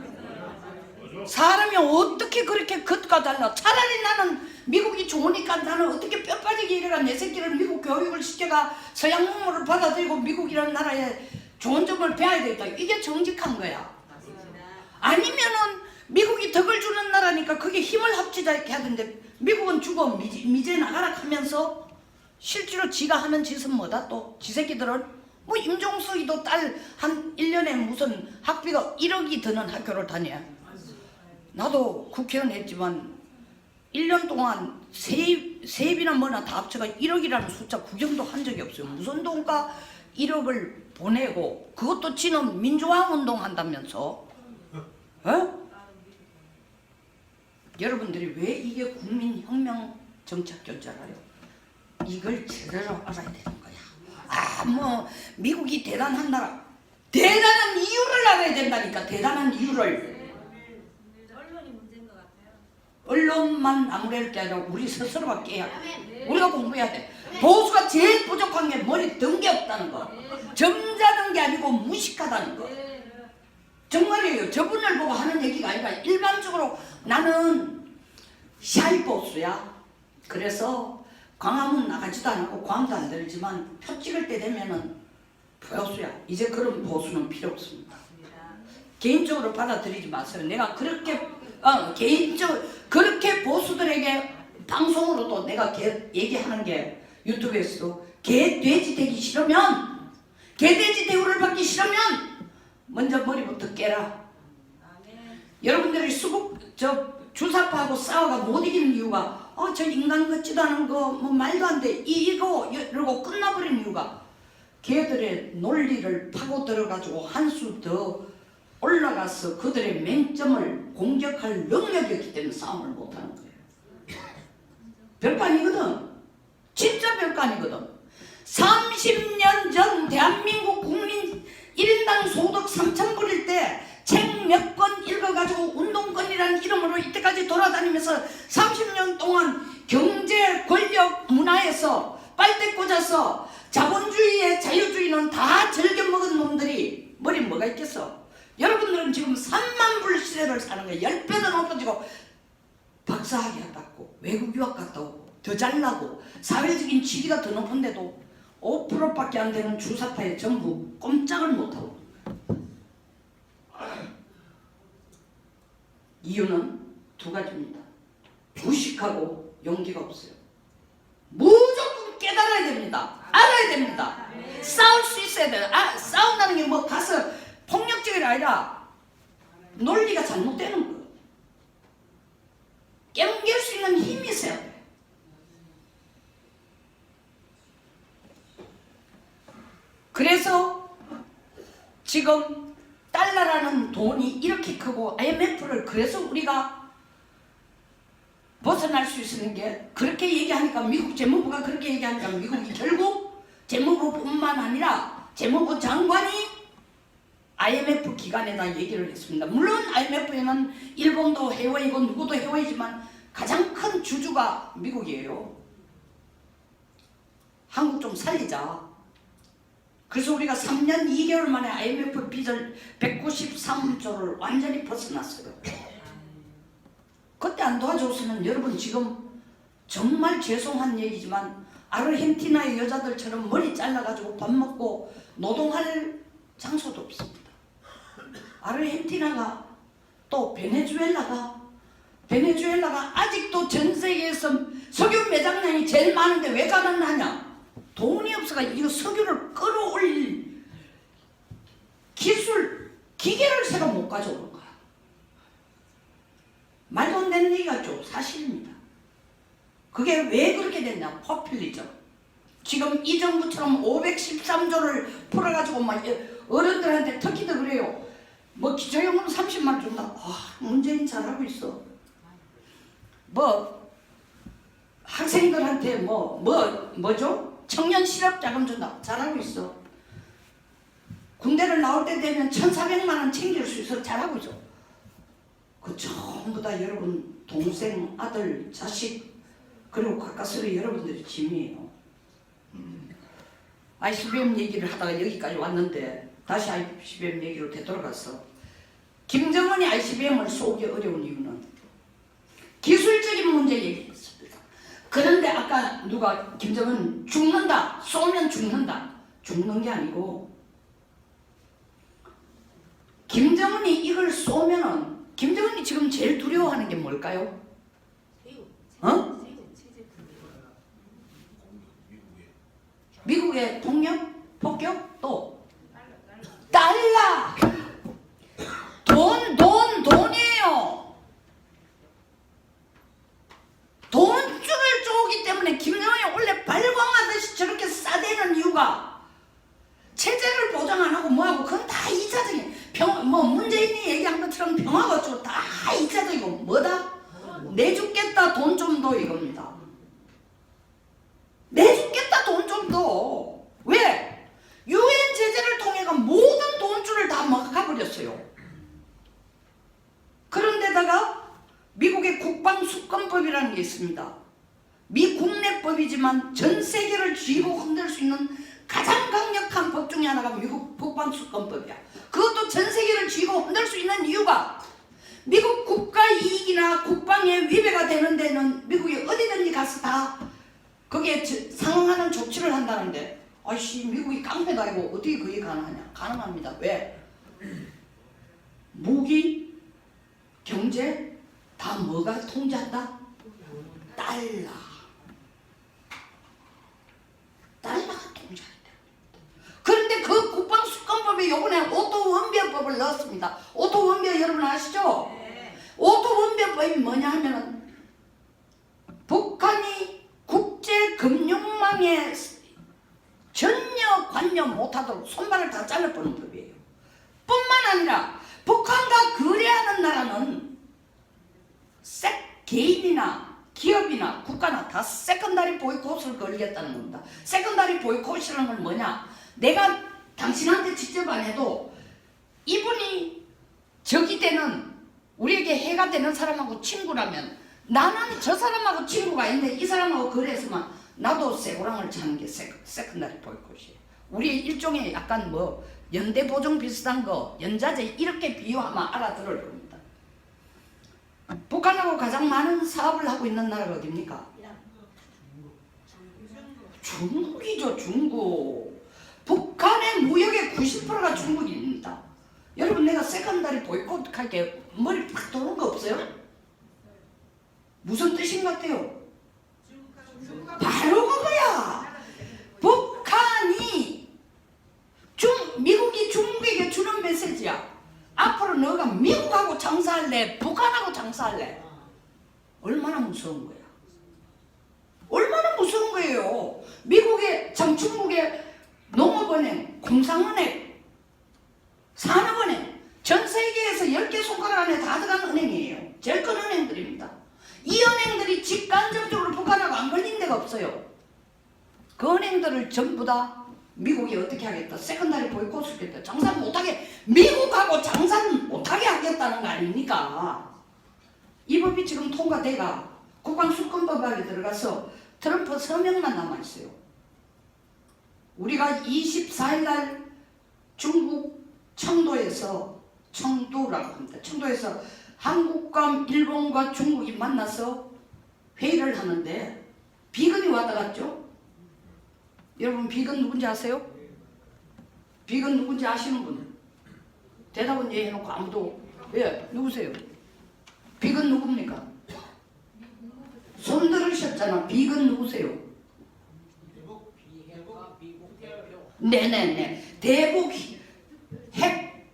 사람이 어떻게 그렇게 겉과 달라. 차라리 나는 미국이 좋으니까 나는 어떻게 뼈 빠지게 이래가 내 새끼를 미국 교육을 시켜가 서양 문물을 받아들이고 미국이라는 나라에 좋은 점을 배워야 되겠다. 이게 정직한 거야. 아니면은 미국이 덕을 주는 나라니까 그게 힘을 합치자 이렇게 하던데 미국은 죽어 미제 나가라 하면서 실제로 지가 하는 짓은 뭐다 또? 지 새끼들은 뭐 임종석이도 딸 한 1년에 무슨 학비가 1억이 드는 학교를 다녀. 나도 국회의원 했지만 1년 동안 세입이나 뭐나 다 합쳐가 1억이라는 숫자 구경도 한 적이 없어요. 무슨 돈가 1억을 보내고 그것도 지는 민주화 운동 한다면서. 어? 여러분들이 왜 이게 국민혁명 정착견 줄 알아요? 이걸 제대로 알아야 되는 거야. 아, 뭐 미국이 대단한 나라. 대단한 이유를 알아야 된다니까. 대단한 이유를. 언론만 아무래도 게 아니라 우리 스스로가 깨야 돼. 우리가 공부해야 돼. 보수가 제일 부족한 게 머리 든 게 없다는 거. 점잖은 게 아니고 무식하다는 거. 정말이에요. 저분을 보고 하는 얘기가 아니라 일반적으로 나는 샤이 보수야. 그래서 광화문 나가지도 않고 광도 안 들지만 표 찍을 때 되면은 보수야. 이제 그런 보수는 필요 없습니다. 개인적으로 받아들이지 마세요. 내가 그렇게 개인적으로 그렇게 보수들에게 방송으로도 내가 얘기하는 게 유튜브에서도 개 돼지 되기 싫으면 개 돼지 대우를 받기 싫으면 먼저 머리부터 깨라. 여러분들이 주사파하고 싸워가 못 이기는 이유가 저 인간 같지도 않은 거 뭐 말도 안 돼 이러고 끝나버린 이유가 걔들의 논리를 파고 들어가지고 한 수 더 올라가 나가서 그들의 맹점을 공격할 능력이 없기 때문에 싸움을 못하는 거예요. 별거 진짜 별거 아니거든. 30년 전 대한민국 국민 1인당 소득 3,000불일 때 책 몇 권 읽어가지고 운동권이라는 이름으로 이때까지 돌아다니면서 30년 동안 경제, 권력, 문화에서 빨대 꽂아서 자본주의의 자유주의는 다 즐겨먹은 놈들이 머리 뭐가 있겠어? 여러분들은 지금 3만 불 시대를 사는 거예요. 10배 더 높아지고 박사학위 받고 외국 유학 갔다 오고 더 잘나고 사회적인 지위가 더 높은데도 5%밖에 안 되는 주사파에 전부 꼼짝을 못하고. 이유는 두 가지입니다. 무식하고 용기가 없어요. 무조건 깨달아야 됩니다. 알아야 됩니다. 싸울 수 있어야 돼요. 싸운다는 게 뭐 가서 폭력적이 아니라 논리가 잘못되는 거예요. 깨뭉갤 수 있는 힘이 있어야 돼요. 그래서 지금 달러라는 돈이 이렇게 크고 IMF를 그래서 우리가 벗어날 수 있는 게 그렇게 얘기하니까 미국 재무부가 그렇게 얘기하니까 미국이 결국 재무부뿐만 아니라 재무부 장관이 IMF 기관에다 얘기를 했습니다. 물론 IMF에는 일본도 회원이고 누구도 회원이지만 가장 큰 주주가 미국이에요. 한국 좀 살리자. 그래서 우리가 3년 2개월 만에 IMF 빚을 193조를 완전히 벗어났어요. 그때 안 도와줬으면 여러분 지금 정말 죄송한 얘기지만 아르헨티나의 여자들처럼 머리 잘라가지고 밥 먹고 노동할 장소도 없습니다. 아르헨티나가 또 베네수엘라가 아직도 전 세계에서 석유 매장량이 제일 많은데 왜 가난하냐? 돈이 없어가 이 석유를 끌어올릴 기계를 새로 못 가져오는 거야. 말도 안 되는 얘기 같죠? 사실입니다. 그게 왜 그렇게 됐냐? 포퓰리즘. 지금 이 정부처럼 513조를 풀어가지고 막 어른들한테 특히도 그래요. 뭐 기초연금 30만 원 준다. 문재인 잘하고 있어. 뭐 학생들한테 뭐죠? 청년 실업자금 준다. 잘하고 있어. 군대를 나올 때 되면 1,400만 원 챙길 수 있어. 잘하고 있어. 그 전부 다 여러분 동생, 아들, 자식 그리고 가까스로 여러분들의 짐이에요. ICBM 얘기를 하다가 여기까지 왔는데 다시 ICBM 얘기로 되돌아갔어. 김정은이 ICBM을 쏘기 어려운 이유는 기술적인 문제 얘기했습니다. 그런데 아까 누가 김정은 죽는다, 쏘면 죽는다. 죽는 게 아니고 김정은이 이걸 쏘면은 김정은이 지금 제일 두려워하는 게 뭘까요? 미국의 폭력? 폭격? 또 달러! 돈이에요. 돈줄을 쪼기 때문에 김정은이 원래 발광하듯이 저렇게 싸대는 이유가 체제를 보장 안 하고 뭐하고 그건 다 이차적인 문재인이 얘기한 것처럼 평화가 어쩌고 다 이차적이고 뭐다? 내죽겠다 돈 좀 더 이겁니다. 내죽겠다 돈 좀 더. 왜? 유엔 제재를 통해 모든 돈줄을 다 막아버렸어요. 그런데다가 미국의 국방수권법이라는 게 있습니다. 미 국내법이지만 전 세계를 쥐고 흔들 수 있는 가장 강력한 법 중에 하나가 미국 국방수권법이야. 그것도 전 세계를 쥐고 흔들 수 있는 이유가 미국 국가 이익이나 국방에 위배가 되는 데는 미국이 어디든지 가서 다 거기에 상응하는 조치를 한다는데 아이씨 미국이 깡패도 아니고 어떻게 그게 가능하냐? 가능합니다. 왜? 무기, 경제 다 뭐가 통제한다? 달러가 통제한다. 그런데 그 국방수권법에 요번에 오토원별법을 넣었습니다. 오토원별 여러분 아시죠? 네. 오토원별법이 뭐냐 하면은 북한이 국제금융망에 전혀 관여 못하도록 손발을 다 잘라버리는 법이에요. 뿐만 아니라 북한과 우리나라는 개인이나 기업이나 국가나 다 세컨다리 보이콧을 걸겠다는 겁니다. 세컨다리 보이콧이라는 건 뭐냐? 내가 당신한테 직접 안 해도 이분이 적이 되는, 우리에게 해가 되는 사람하고 친구라면 나는 저 사람하고 친구가 있는데 이 사람하고 거래했으면 나도 쇠고랑을 차는 게 세컨다리 보이콧이에요. 우리의 일종의 약간 뭐 연대보증 비슷한 거, 연자제 이렇게 비유하면 알아들을 겁니다. 북한하고 가장 많은 사업을 하고 있는 나라가 어디입니까? 중국이죠. 중국. 북한의 무역의 90%가 중국입니다. 여러분, 내가 세컨다리 보이콧 할게 머리 팍 도는 거 없어요? 무슨 뜻인 것 같아요? 바로 그거야. 북한이 미국이 중국에게 주는 메시지야. 앞으로 너가 미국하고 장사할래? 북한하고 장사할래? 얼마나 무서운 거야? 얼마나 무서운 거예요? 미국의, 중국의 농업은행, 공상은행, 산업은행, 전 세계에서 10개 손가락 안에 다 들어간 은행이에요. 제일 큰 은행들입니다. 이 은행들이 직간접적으로 북한하고 안 걸린 데가 없어요. 그 은행들을 전부 다 미국이 어떻게 하겠다? 세컨다리 보이콧을 하겠다. 장사를 못하게, 미국하고 장사를 못하게 하겠다는 거 아닙니까? 이 법이 지금 통과돼가 국방수권법안에 들어가서 트럼프 서명만 남아있어요. 우리가 24일 날 중국 청도라고 합니다. 청도에서 한국과 일본과 중국이 만나서 회의를 하는데 비건이 왔다 갔죠? 여러분, 비건 누군지 아세요? 비건 누군지 아시는 분? 대답은 예 해놓고 아무도. 예, 누구세요? 비건 누굽니까? 손 들으셨잖아. 비건 누구세요? 네네네. 대북 핵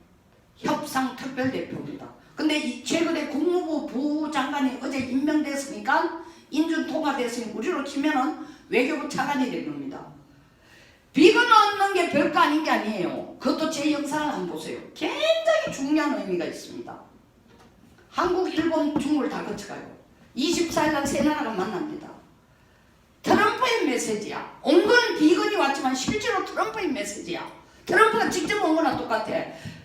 협상 특별대표입니다. 근데 최근에 국무부 부장관이 어제 임명됐으니까 인준 통과됐으니 우리로 치면은 외교부 차관이 된 겁니다. 비건 얻는 게 별거 아닌 게 아니에요. 그것도 제 영상을 한번 보세요. 굉장히 중요한 의미가 있습니다. 한국, 일본, 중국을 다 거쳐가요. 24일 날 세 나라가 만납니다. 트럼프의 메시지야. 온 거는 비건이 왔지만 실제로 트럼프의 메시지야. 트럼프가 직접 온 거나 똑같아.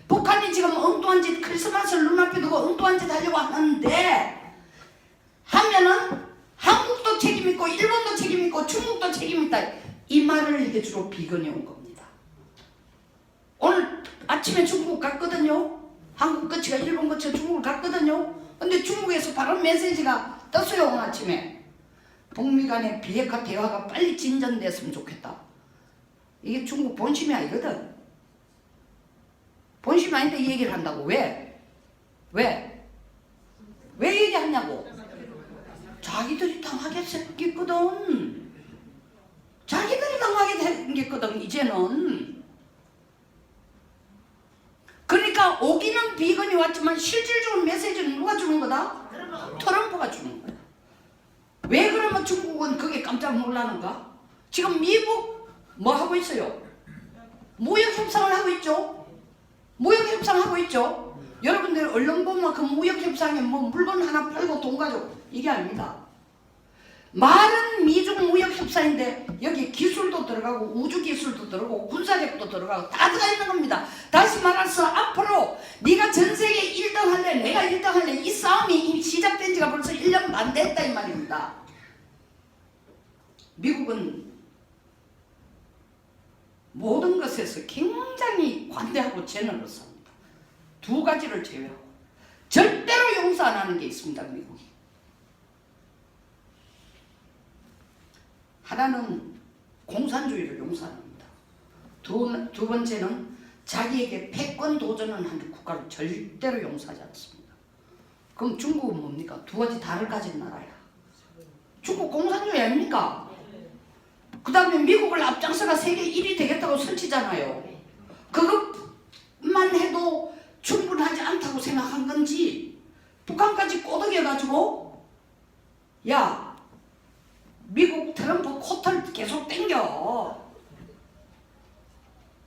북한이 지금 엉뚱한 짓, 크리스마스를 눈앞에 두고 엉뚱한 짓 하려고 하는데 하면은 한국도 책임있고 일본도 책임있고 중국도 책임있다. 이 말을 해주러 비건이 온 겁니다. 오늘 아침에 중국 갔거든요. 한국 거치가 일본 거치가 중국을 갔거든요. 근데 중국에서 바로 메시지가 떴어요. 오늘 아침에 북미 간의 비핵화 대화가 빨리 진전됐으면 좋겠다. 이게 중국 본심이 아니거든. 본심이 아닌데 이 얘기를 한다고. 왜 얘기하냐고. 자기들이 당하게 생겼거든. 자기들이 당하게 생겼거든 이제는. 그러니까 오기는 비건이 왔지만 실질적인 메시지는 누가 주는 거다? 트럼프가 주는 거야. 왜 그러면 중국은 그게 깜짝 놀라는가? 지금 미국 뭐 하고 있어요? 무역협상을 하고 있죠? 무역협상하고 있죠? 여러분들 언론 보면 그 무역협상에 뭐 물건 하나 팔고 돈 가지고 이게 아닙니다. 말은 미중 무역협상인데 여기 기술도 들어가고 우주기술도 들어가고 군사력도 들어가고 다 들어가 있는 겁니다. 다시 말해서 앞으로 네가 전세계 1등 할래 내가 1등 할래 이 싸움이 이미 시작된 지가 벌써 1년 반 됐다 이 말입니다. 미국은 모든 것에서 굉장히 관대하고 제너러스합니다. 두 가지를 제외하고 절대로 용서 안 하는 게 있습니다. 미국이. 하나는 공산주의를 용서합니다. 두 번째는 자기에게 패권 도전을 하는 국가를 절대로 용서하지 않습니다. 그럼 중국은 뭡니까? 두 가지 다를 가진 나라야. 중국 공산주의 아닙니까? 그 다음에 미국을 앞장서가 세계 1위 되겠다고 설치잖아요. 그것만 해도 충분하지 않다고 생각한 건지 북한까지 꼬드겨가지고 야 미국 트럼프 코트를 계속 땡겨.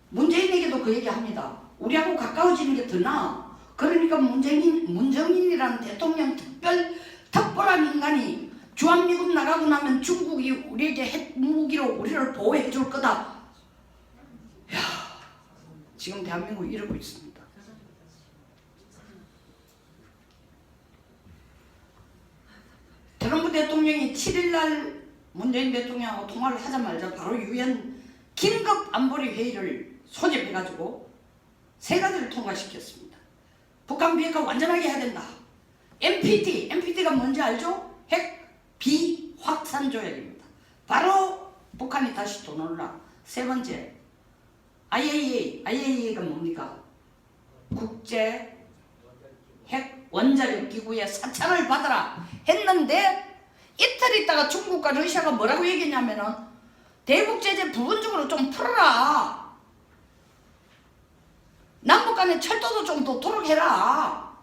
문재인에게도 그 얘기합니다. 우리하고 가까워지는 게 더 나아. 그러니까 문정인이라는 대통령 특별한 인간이 주한미군 나가고 나면 중국이 우리에게 핵무기로 우리를 보호해 줄 거다. 야, 지금 대한민국이 이러고 있습니다. 트럼프 대통령이 7일날 문재인 대통령하고 통화를 하자마자 바로 유엔 긴급 안보리 회의를 소집해가지고 세 가지를 통과시켰습니다. 북한 비핵화 완전하게 해야 된다. NPT가 뭔지 알죠? 핵 비확산 조약입니다. 바로 북한이 다시 돈을 놔. 세 번째, IAEA가 뭡니까? 국제 핵 원자력 기구의 사찰을 받아라 했는데 이틀 있다가 중국과 러시아가 뭐라고 얘기했냐면은 대북 제재 부분적으로 좀 풀어라. 남북 간의 철도도 좀 도토록 해라.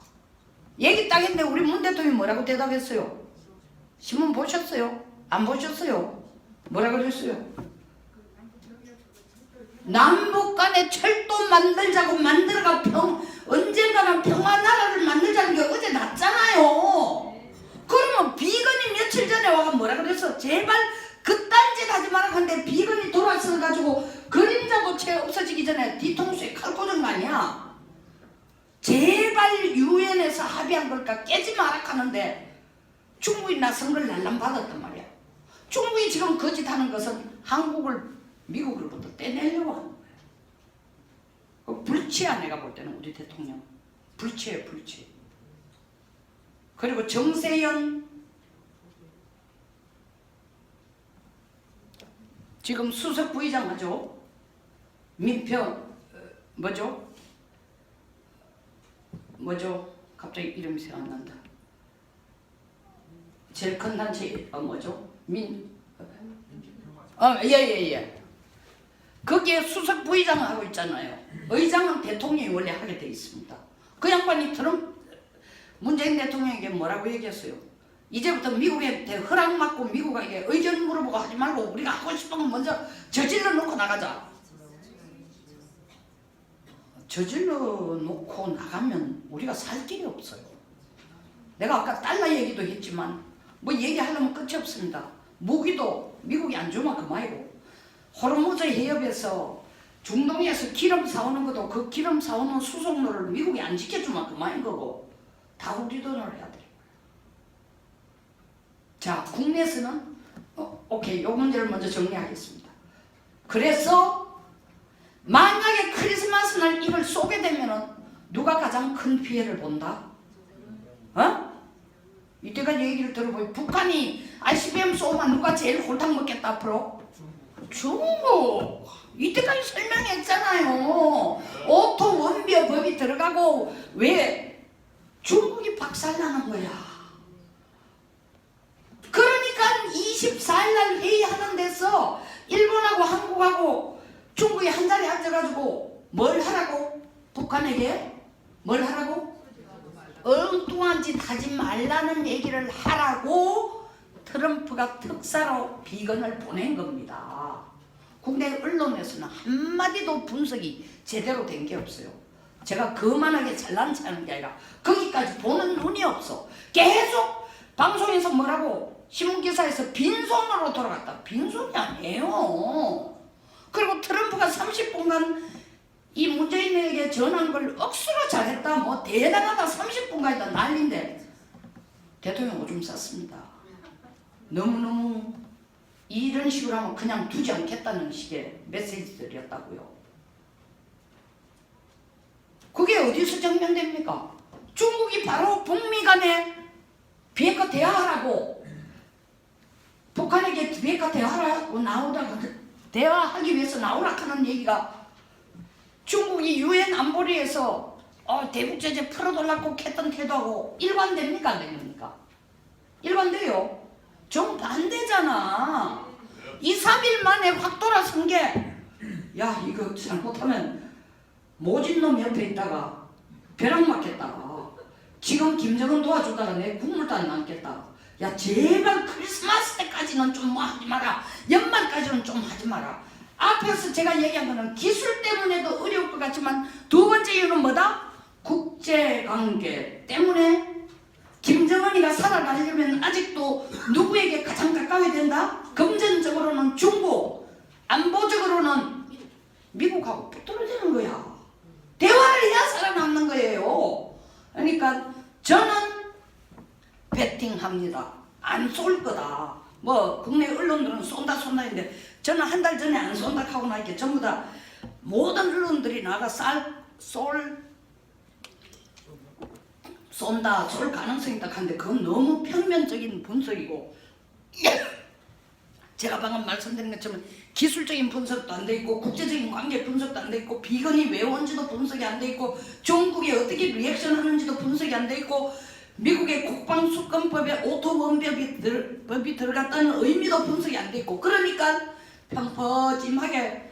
얘기 딱 했는데 우리 문 대통령이 뭐라고 대답했어요? 신문 보셨어요? 안 보셨어요? 뭐라고 그랬어요? 남북 간의 철도 만들자고 만들어가 언젠가는 평화 나라를 만들자는 게 어제 났잖아요. 그러면 비건이 며칠 전에 와가 뭐라 그랬어? 제발 그딴 짓 하지 마라 하는데 비건이 돌아서 가지고 그림자 고체 없어지기 전에 뒤통수에 칼 꽂은 거 아니야? 제발 유엔에서 합의한 걸까 깨지 마라 하는데 중국이 나선 걸 날람 받았단 말이야. 중국이 지금 거짓하는 것은 한국을 미국으로부터 떼내려고 하는 거예요. 불치야. 내가 볼 때는 우리 대통령 불치예요. 불치. 그리고 정세현 지금 수석 부의장 하죠. 민평 뭐죠? 갑자기 이름이 생각 안 난다. 제일 큰 단체 뭐죠? 예. 거기에 수석 부의장 하고 있잖아요. 의장은 대통령이 원래 하게 돼 있습니다. 그 양반이 문재인 대통령에게 뭐라고 얘기했어요? 이제부터 미국한테 허락 받고 미국에게 의견 물어보고 하지 말고 우리가 하고 싶은 건 먼저 저질러 놓고 나가자. 저질러 놓고 나가면 우리가 살 길이 없어요. 내가 아까 달러 얘기도 했지만 뭐 얘기하려면 끝이 없습니다. 무기도 미국이 안 주면 그만이고 호르무즈 해협에서 중동에서 기름 사오는 것도 그 기름 사오는 수송로를 미국이 안 지켜주면 그만인 거고 다 우리 돈을 해야 돼. 자, 국내에서는 오케이, 요 문제를 먼저 정리하겠습니다. 그래서 만약에 크리스마스 날 이걸 쏘게 되면은 누가 가장 큰 피해를 본다? 이때까지 얘기를 들어보니 북한이 ICBM 쏘면 누가 제일 홀탕 먹겠다 앞으로? 중국. 이때까지 설명했잖아요. 오토 원비어 법이 들어가고 왜 중국이 박살나는 거야. 그러니까 24일날 회의하는 데서 일본하고 한국하고 중국이 한 자리에 앉아가지고 뭘 하라고? 북한에게 뭘 하라고? 엉뚱한 짓 하지 말라는 얘기를 하라고 트럼프가 특사로 비건을 보낸 겁니다. 국내 언론에서는 한마디도 분석이 제대로 된 게 없어요. 제가 그만하게 잘난 체하는 게 아니라 거기까지 보는 눈이 없어. 계속 방송에서 뭐라고 신문기사에서 빈손으로 돌아갔다. 빈손이 아니에요. 그리고 트럼프가 30분간 이 문재인에게 전한 걸 억수로 잘했다. 뭐 대단하다. 30분간이다 난리인데 대통령 오줌 쌌습니다. 너무너무 이런 식으로 하면 그냥 두지 않겠다는 식의 메시지들이었다고요. 그게 어디서 증명됩니까? 중국이 바로 북미 간에 비핵화 대화하라고 북한에게 비핵화 대화하라고 나오다가 대화하기 위해서 나오라 하는 얘기가 중국이 유엔 안보리에서 대북 제재 풀어달라고 했던 태도하고 일관됩니까? 안 됩니까? 일관돼요. 정반대잖아. 2, 3일 만에 확 돌아선 게 야 이거 잘못하면 모진 놈 옆에 있다가 벼락 맞겠다. 지금 김정은 도와주다가 내 국물도 안 남겠다. 야 제발 크리스마스 때까지는 좀 뭐 하지 마라. 연말까지는 좀 하지 마라. 앞에서 제가 얘기한 거는 기술 때문에도 어려울 것 같지만 두 번째 이유는 뭐다? 국제관계 때문에 김정은이가 살아가려면 아직도 누구에게 가장 가까워야 된다? 금전적으로는 중국, 안보적으로는 미국하고 붙들어지는 거야. 대화를 해야 살아남는 거예요. 그러니까 저는 베팅합니다. 안 쏠 거다. 뭐 국내 언론들은 쏜다 했는데 저는 한 달 전에 안 쏜다 하고 나니까 전부 다 모든 언론들이 나가 쏜다, 쏠 가능성이 있다 하는데 그건 너무 평면적인 분석이고 제가 방금 말씀드린 것처럼 기술적인 분석도 안 돼 있고 국제적인 관계 분석도 안 돼 있고 비건이 왜 온지도 분석이 안 돼 있고 중국이 어떻게 리액션 하는지도 분석이 안 돼 있고 미국의 국방수권법에 오토범법이 들어갔다는 의미도 분석이 안 돼 있고 그러니까 평퍼짐하게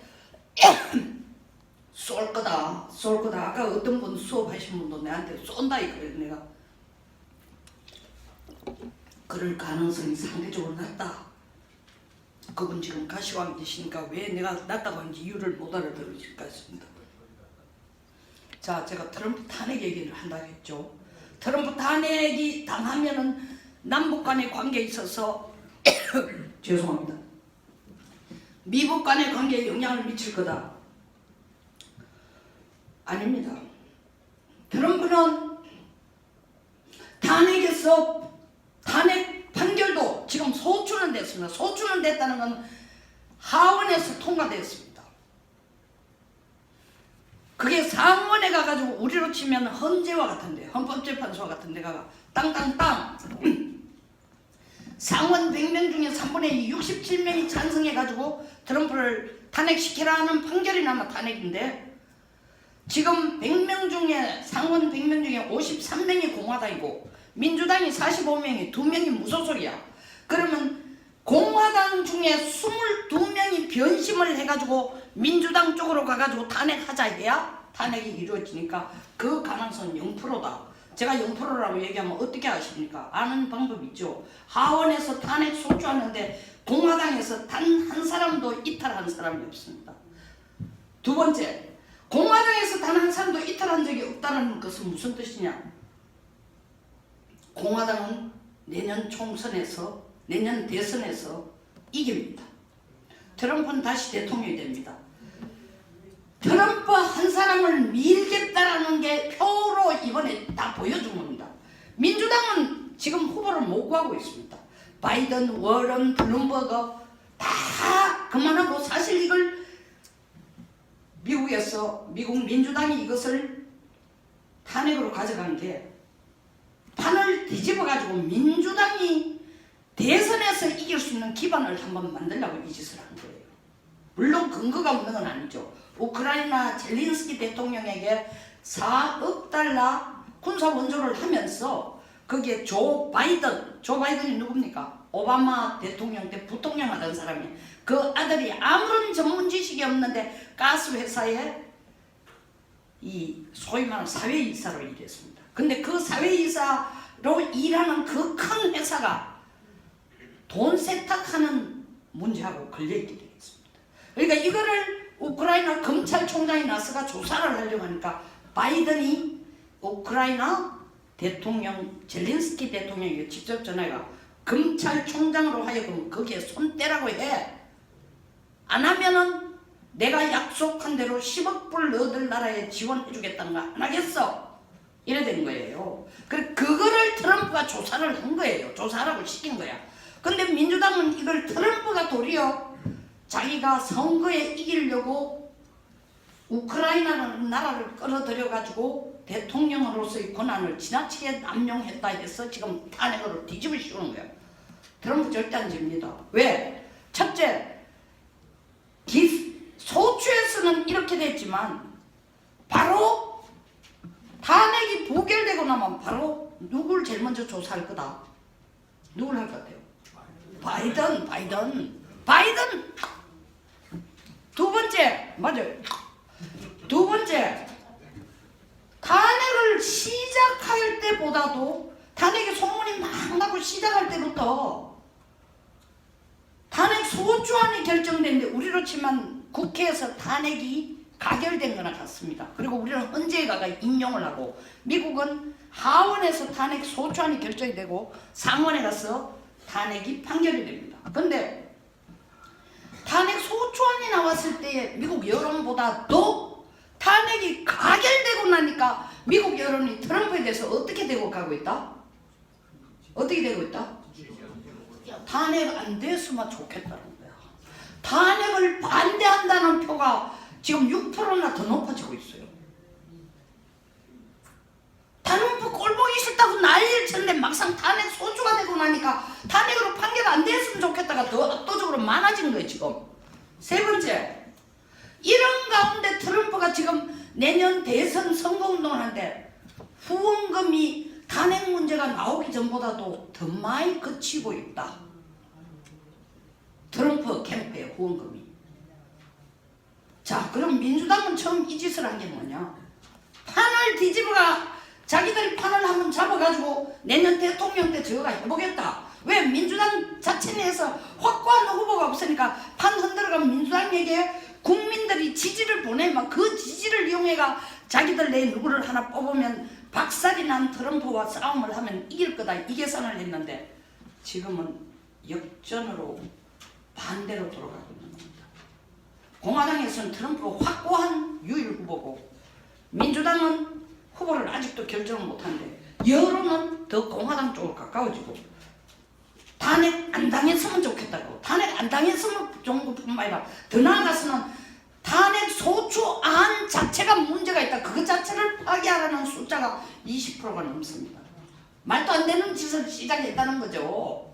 쏠 거다. 아까 어떤 분 수업하신 분도 내한테 쏜다 이거예요. 내가 그럴 가능성이 상대적으로 낮다. 그분 지금 가시황 계시니까 왜 내가 낮다고 하는지 이유를 못 알아들으실 것 같습니다. 자, 제가 트럼프 탄핵 얘기를 한다고 했죠. 트럼프 탄핵이 당하면은 남북 간의 관계에 있어서 죄송합니다. 미국 간의 관계에 영향을 미칠 거다. 아닙니다. 트럼프는 탄핵 판결도 지금 소추는 됐습니다. 소추는 됐다는 건 하원에서 통과됐습니다. 그게 상원에 가가지고 우리로 치면 헌재와 같은데 헌법재판소와 같은 데 가가 땅땅땅 상원 100명 중에 3분의 2 67명이 찬성해가지고 트럼프를 탄핵시키라 하는 판결이 나면 탄핵인데 지금 100명 중에 상원 100명 중에 53명이 공화당이고 민주당이 45명이 2명이 무소속이야. 그러면 공화당 중에 22명이 변심을 해가지고 민주당 쪽으로 가가지고 탄핵하자 해야 탄핵이 이루어지니까 그 가능성은 0%다. 제가 0%라고 얘기하면 어떻게 아십니까? 아는 방법 있죠. 하원에서 탄핵 소추하는데 공화당에서 단 한 사람도 이탈한 사람이 없습니다. 두 번째, 공화당에서 단 한 사람도 이탈한 적이 없다는 것은 무슨 뜻이냐? 공화당은 내년 대선에서 이깁니다. 트럼프는 다시 대통령이 됩니다. 트럼프 한 사람을 밀겠다라는 게 표로 이번에 다 보여준 겁니다. 민주당은 지금 후보를 못 구하고 있습니다. 바이든, 워런, 블룸버그 다 그만하고 사실 이걸 미국 민주당이 이것을 탄핵으로 가져간 게 판을 뒤집어가지고 민주당이 대선에서 이길 수 있는 기반을 한번 만들려고 이 짓을 한 거예요. 물론 근거가 없는 건 아니죠. 우크라이나 젤린스키 대통령에게 4억 달러 군사 원조를 하면서 거기에 조 바이든이 누굽니까? 오바마 대통령 때 부통령 하던 사람이 그 아들이 아무런 전문 지식이 없는데 가스 회사에 이 소위 말하는 사회이사로 일했습니다. 근데 그 사회이사로 일하는 그 큰 회사가 돈 세탁하는 문제하고 걸려있게 되겠습니다. 그러니까 이거를 우크라이나 검찰총장이 나서가 조사를 하려고 하니까 바이든이 우크라이나 대통령 젤린스키 대통령에게 직접 전화가 검찰총장으로 하여금 거기에 손 떼라고 해. 안 하면은 내가 약속한 대로 10억 불 너들 나라에 지원해 주겠다는 거 안 하겠어. 이래 된 거예요. 그거를 트럼프가 조사를 한 거예요. 조사하라고 시킨 거야. 근데 민주당은 이걸 트럼프가 도리어 자기가 선거에 이기려고 우크라이나라는 나라를 끌어들여 가지고 대통령으로서의 권한을 지나치게 남용했다 해서 지금 탄핵으로 뒤집어 씌우는 거예요. 트럼프 절대 안 집니다. 왜? 첫째, 소추에서는 이렇게 됐지만 바로 탄핵이 부결되고 나면 바로 누굴 제일 먼저 조사할 거다. 누굴 할 것 같아요? 바이든. 두 번째, 맞아요. 두 번째, 탄핵을 시작할 때보다도 탄핵의 소문이 막 나고 시작할 때부터 탄핵 소추안이 결정됐는데 우리로 치면 국회에서 탄핵이 가결된 거나 같습니다. 그리고 우리는 헌재가가 인용을 하고 미국은 하원에서 탄핵 소추안이 결정이 되고 상원에 가서 탄핵이 판결이 됩니다. 근데 탄핵 소추안이 나왔을 때 미국 여론보다도 탄핵이 가결되고 나니까 미국 여론이 트럼프에 대해서 어떻게 되고 가고 있다? 어떻게 되고 있다? 탄핵 안 됐으면 좋겠다는 거야. 탄핵을 반대한다는 표가 지금 6%나 더 높아지고 있어요. 트럼프 꼴보기 싫다고 난리를 쳤는데 막상 탄핵 소추가 되고 나니까 탄핵으로 판결 안 됐으면 좋겠다가 더 압도적으로 많아진 거예요 지금. 세 번째, 이런 가운데 트럼프가 지금 내년 대선 선거운동을 하는데 후원금이 탄핵 문제가 나오기 전보다도 더 많이 그치고 있다. 트럼프 캠프의 후원금이. 자, 그럼 민주당은 처음 이 짓을 한 게 뭐냐? 판을 뒤집어가 자기들 판을 한번 잡아가지고 내년 대통령 때 저거가 해보겠다. 왜? 민주당 자체 내에서 확고한 후보가 없으니까 판 흔들어가면 민주당에게 국민들이 지지를 보내면 그 지지를 이용해가 자기들 내 누구를 하나 뽑으면 박살이 난 트럼프와 싸움을 하면 이길 거다, 이 계산을 했는데 지금은 역전으로 반대로 돌아가고 있는 겁니다. 공화당에서는 트럼프가 확고한 유일 후보고 민주당은 후보를 아직도 결정을 못하는데 여론은 더 공화당 쪽으로 가까워지고 탄핵 안 당했으면 좋겠다고. 탄핵 안 당했으면 좋은 것뿐만 아니라 더 나아가서는 탄핵 소추안 자체가 문제가 있다. 그것 자체를 파기하라는 숫자가 20%가 넘습니다. 말도 안 되는 짓을 시작했다는 거죠.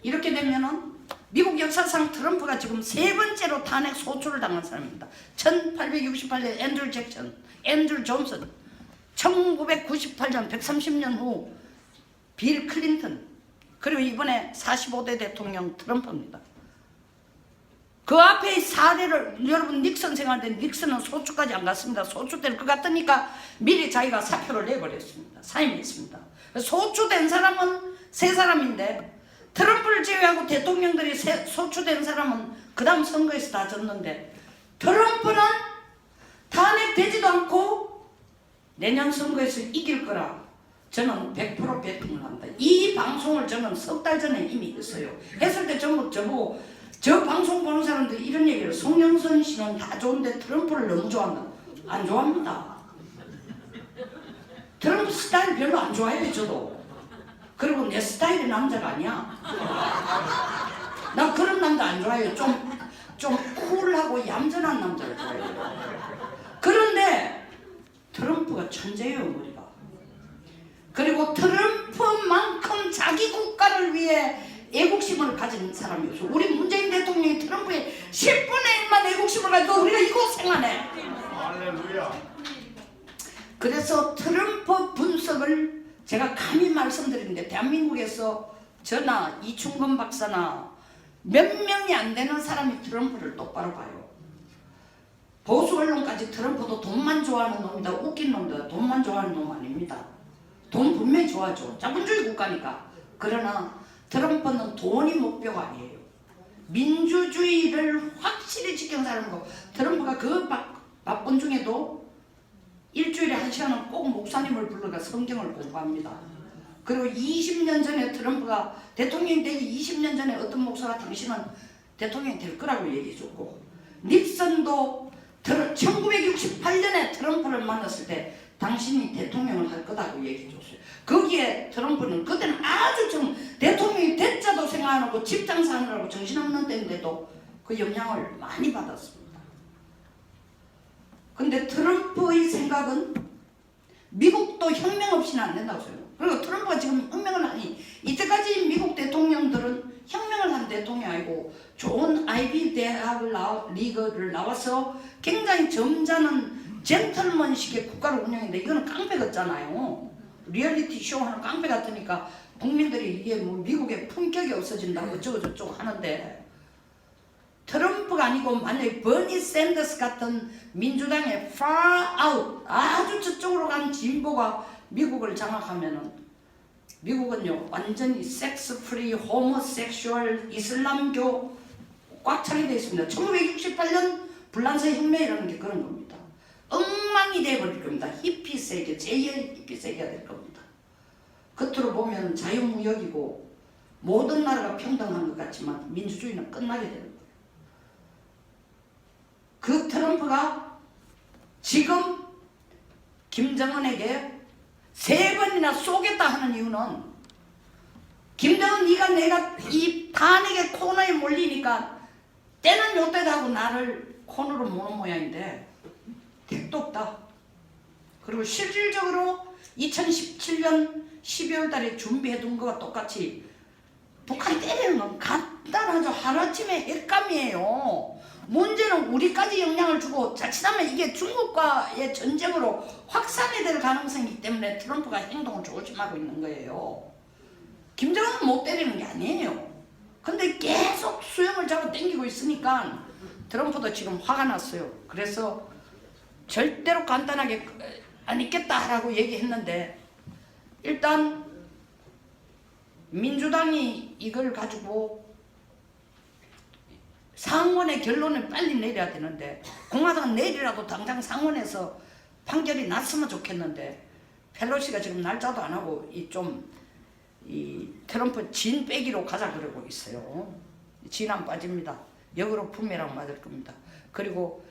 이렇게 되면은 미국 역사상 트럼프가 지금 세 번째로 탄핵 소추를 당한 사람입니다. 1868년 앤드류 잭슨, 앤드류 존슨, 1998년 130년 후 빌 클린턴, 그리고 이번에 45대 대통령 트럼프입니다. 그 앞에 사례를 여러분 닉슨 생활 때 닉슨은 소추까지 안 갔습니다. 소추될 것 같으니까 미리 자기가 사표를 내버렸습니다. 사임했습니다. 소추된 사람은 세 사람인데 트럼프를 제외하고 대통령들이 소추된 사람은 그 다음 선거에서 다 졌는데 트럼프는 탄핵되지도 않고 내년 선거에서 이길 거라 저는 100% 배팅을 한다. 이 방송을 저는 석 달 전에 이미 했어요. 했을 때 전부 저보고 저 방송 보는 사람들이 이런 얘기를 송영선 씨는 다 좋은데 트럼프를 너무 좋아한다. 안 좋아합니다. 트럼프 스타일 별로 안 좋아해요 저도. 그리고 내 스타일의 남자가 아니야. 나 그런 남자 안 좋아해요. 좀 쿨하고 얌전한 남자를 좋아해요. 그런데 트럼프가 천재예요 우리가. 그리고 트럼프만큼 자기 국가를 위해 애국심을 가진 사람이 없어. 우리 문재인 대통령이 트럼프의 10분의 1만 애국심을 가지고 우리가 이 고생하네. 할렐루야. 그래서 트럼프 분석을 제가 감히 말씀드리는데 대한민국에서 저나 이충건 박사나 몇 명이 안 되는 사람이 트럼프를 똑바로 봐요. 보수 언론까지 트럼프도 돈만 좋아하는 놈이다, 웃긴 놈이다, 돈만 좋아하는 놈 아닙니다. 돈 분명히 좋아하죠. 자본주의 국가니까. 그러나 트럼프는 돈이 목표가 아니에요. 민주주의를 확실히 지키는 사람이고 트럼프가 그 바쁜 중에도 일주일에 1시간은 꼭 목사님을 불러가 성경을 공부합니다. 그리고 20년 전에 트럼프가 대통령이 되기 20년 전에 어떤 목사가 당신은 대통령이 될 거라고 얘기해줬고 닉슨도 1968년에 트럼프를 만났을 때 당신이 대통령을 할 거다고 얘기해줬어요. 거기에 트럼프는 그때는 아주 좀 대통령이 됐자도 생각 안 하고 직장 사느라고 정신없는 때인데도 그 영향을 많이 받았습니다. 근데 트럼프의 생각은 미국도 혁명 없이는 안 된다고 생각해요. 그리고 트럼프가 지금 혁명을 하니 이때까지 미국 대통령들은 혁명을 한 대통령이 아니고 좋은 아이비 대학을 리그를 나와서 굉장히 점잖은 젠틀먼식의 국가를 운영했는데 이거는 깡패 같잖아요. 리얼리티 쇼 하는 깡패 같으니까 국민들이 이게 뭐 미국의 품격이 없어진다고 어쩌고 저쩌고 하는데 트럼프가 아니고 만약에 버니 샌더스 같은 민주당의 far out 아주 저쪽으로 간 진보가 미국을 장악하면은 미국은요 완전히 섹스 프리 호모섹슈얼 이슬람교 꽉 차게 되어 있습니다. 1968년 불란서 혁명이라는 게 그런 겁니다. 엉망이 되어버릴 겁니다. 히피 세계, 제2의 히피 세계가 될 겁니다. 겉으로 보면 자유무역이고 모든 나라가 평등한 것 같지만 민주주의는 끝나게 되는 거예요. 그 트럼프가 지금 김정은에게 3번이나 쏘겠다 하는 이유는 김정은 네가 내가 이 탄핵의 코너에 몰리니까 때는 요때다 하고 나를 코너로 모는 모양인데 택도 없다. 그리고 실질적으로 2017년 12월 달에 준비해둔 것과 똑같이 북한 때리는 건 간단하죠. 하루아침에 핵감이에요. 문제는 우리까지 영향을 주고 자칫하면 이게 중국과의 전쟁으로 확산이 될 가능성이기 때문에 트럼프가 행동을 조심하고 있는 거예요. 김정은은 못 때리는 게 아니에요. 근데 계속 수영을 잡아 당기고 있으니까 트럼프도 지금 화가 났어요. 그래서 절대로 간단하게 안 있겠다라고 얘기했는데 일단 민주당이 이걸 가지고 상원의 결론을 빨리 내려야 되는데 공화당은 내일이라도 당장 상원에서 판결이 났으면 좋겠는데 펠로시가 지금 날짜도 안 하고 이 트럼프 진 빼기로 가자 그러고 있어요. 진 안 빠집니다. 역으로 부메랑 맞을 겁니다. 그리고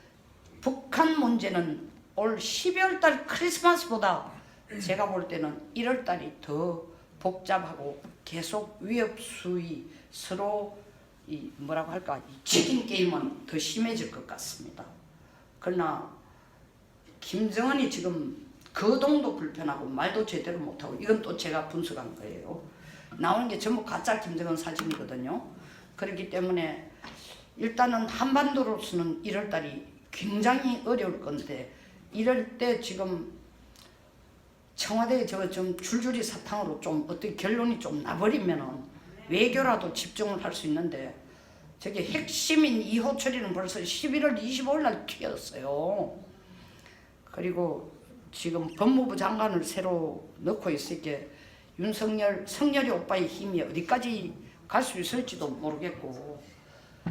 북한 문제는 올 12월 달 크리스마스보다 제가 볼 때는 1월 달이 더 복잡하고 계속 위협 수위 서로 이 뭐라고 할까 이 치킨 게임은 더 심해질 것 같습니다. 그러나 김정은이 지금 거동도 불편하고 말도 제대로 못하고 이건 또 제가 분석한 거예요. 나오는 게 전부 가짜 김정은 사진이거든요. 그렇기 때문에 일단은 한반도로서는 1월 달이 굉장히 어려울 건데 이럴 때 지금 청와대에 저거 좀 줄줄이 사탕으로 좀 어떻게 결론이 좀 나버리면은 외교라도 집중을 할 수 있는데 저게 핵심인 이호철이는 벌써 11월 25일 날 튀었어요. 그리고 지금 법무부 장관을 새로 넣고 있으니까 성열이 오빠의 힘이 어디까지 갈 수 있을지도 모르겠고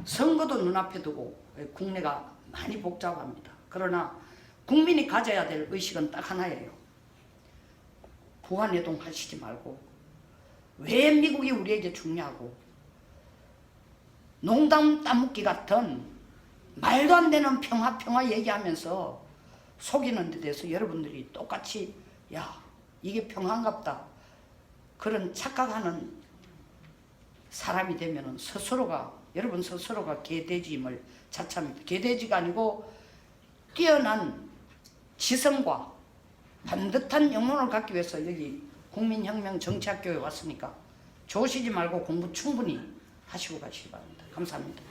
선거도 눈앞에 두고 국내가 많이 복잡합니다. 그러나 국민이 가져야 될 의식은 딱 하나예요. 부안해동 하시지 말고 왜 미국이 우리에게 중요하고 농담 따먹기 같은 말도 안 되는 평화 얘기하면서 속이는 데 대해서 여러분들이 똑같이 야 이게 평화인갑다 그런 착각하는 사람이 되면 여러분 스스로가 개돼지임을 자처합니다. 개돼지가 아니고 뛰어난 지성과 반듯한 영혼을 갖기 위해서 여기 국민혁명 정치학교에 왔으니까 조시지 말고 공부 충분히 하시고 가시기 바랍니다. 감사합니다.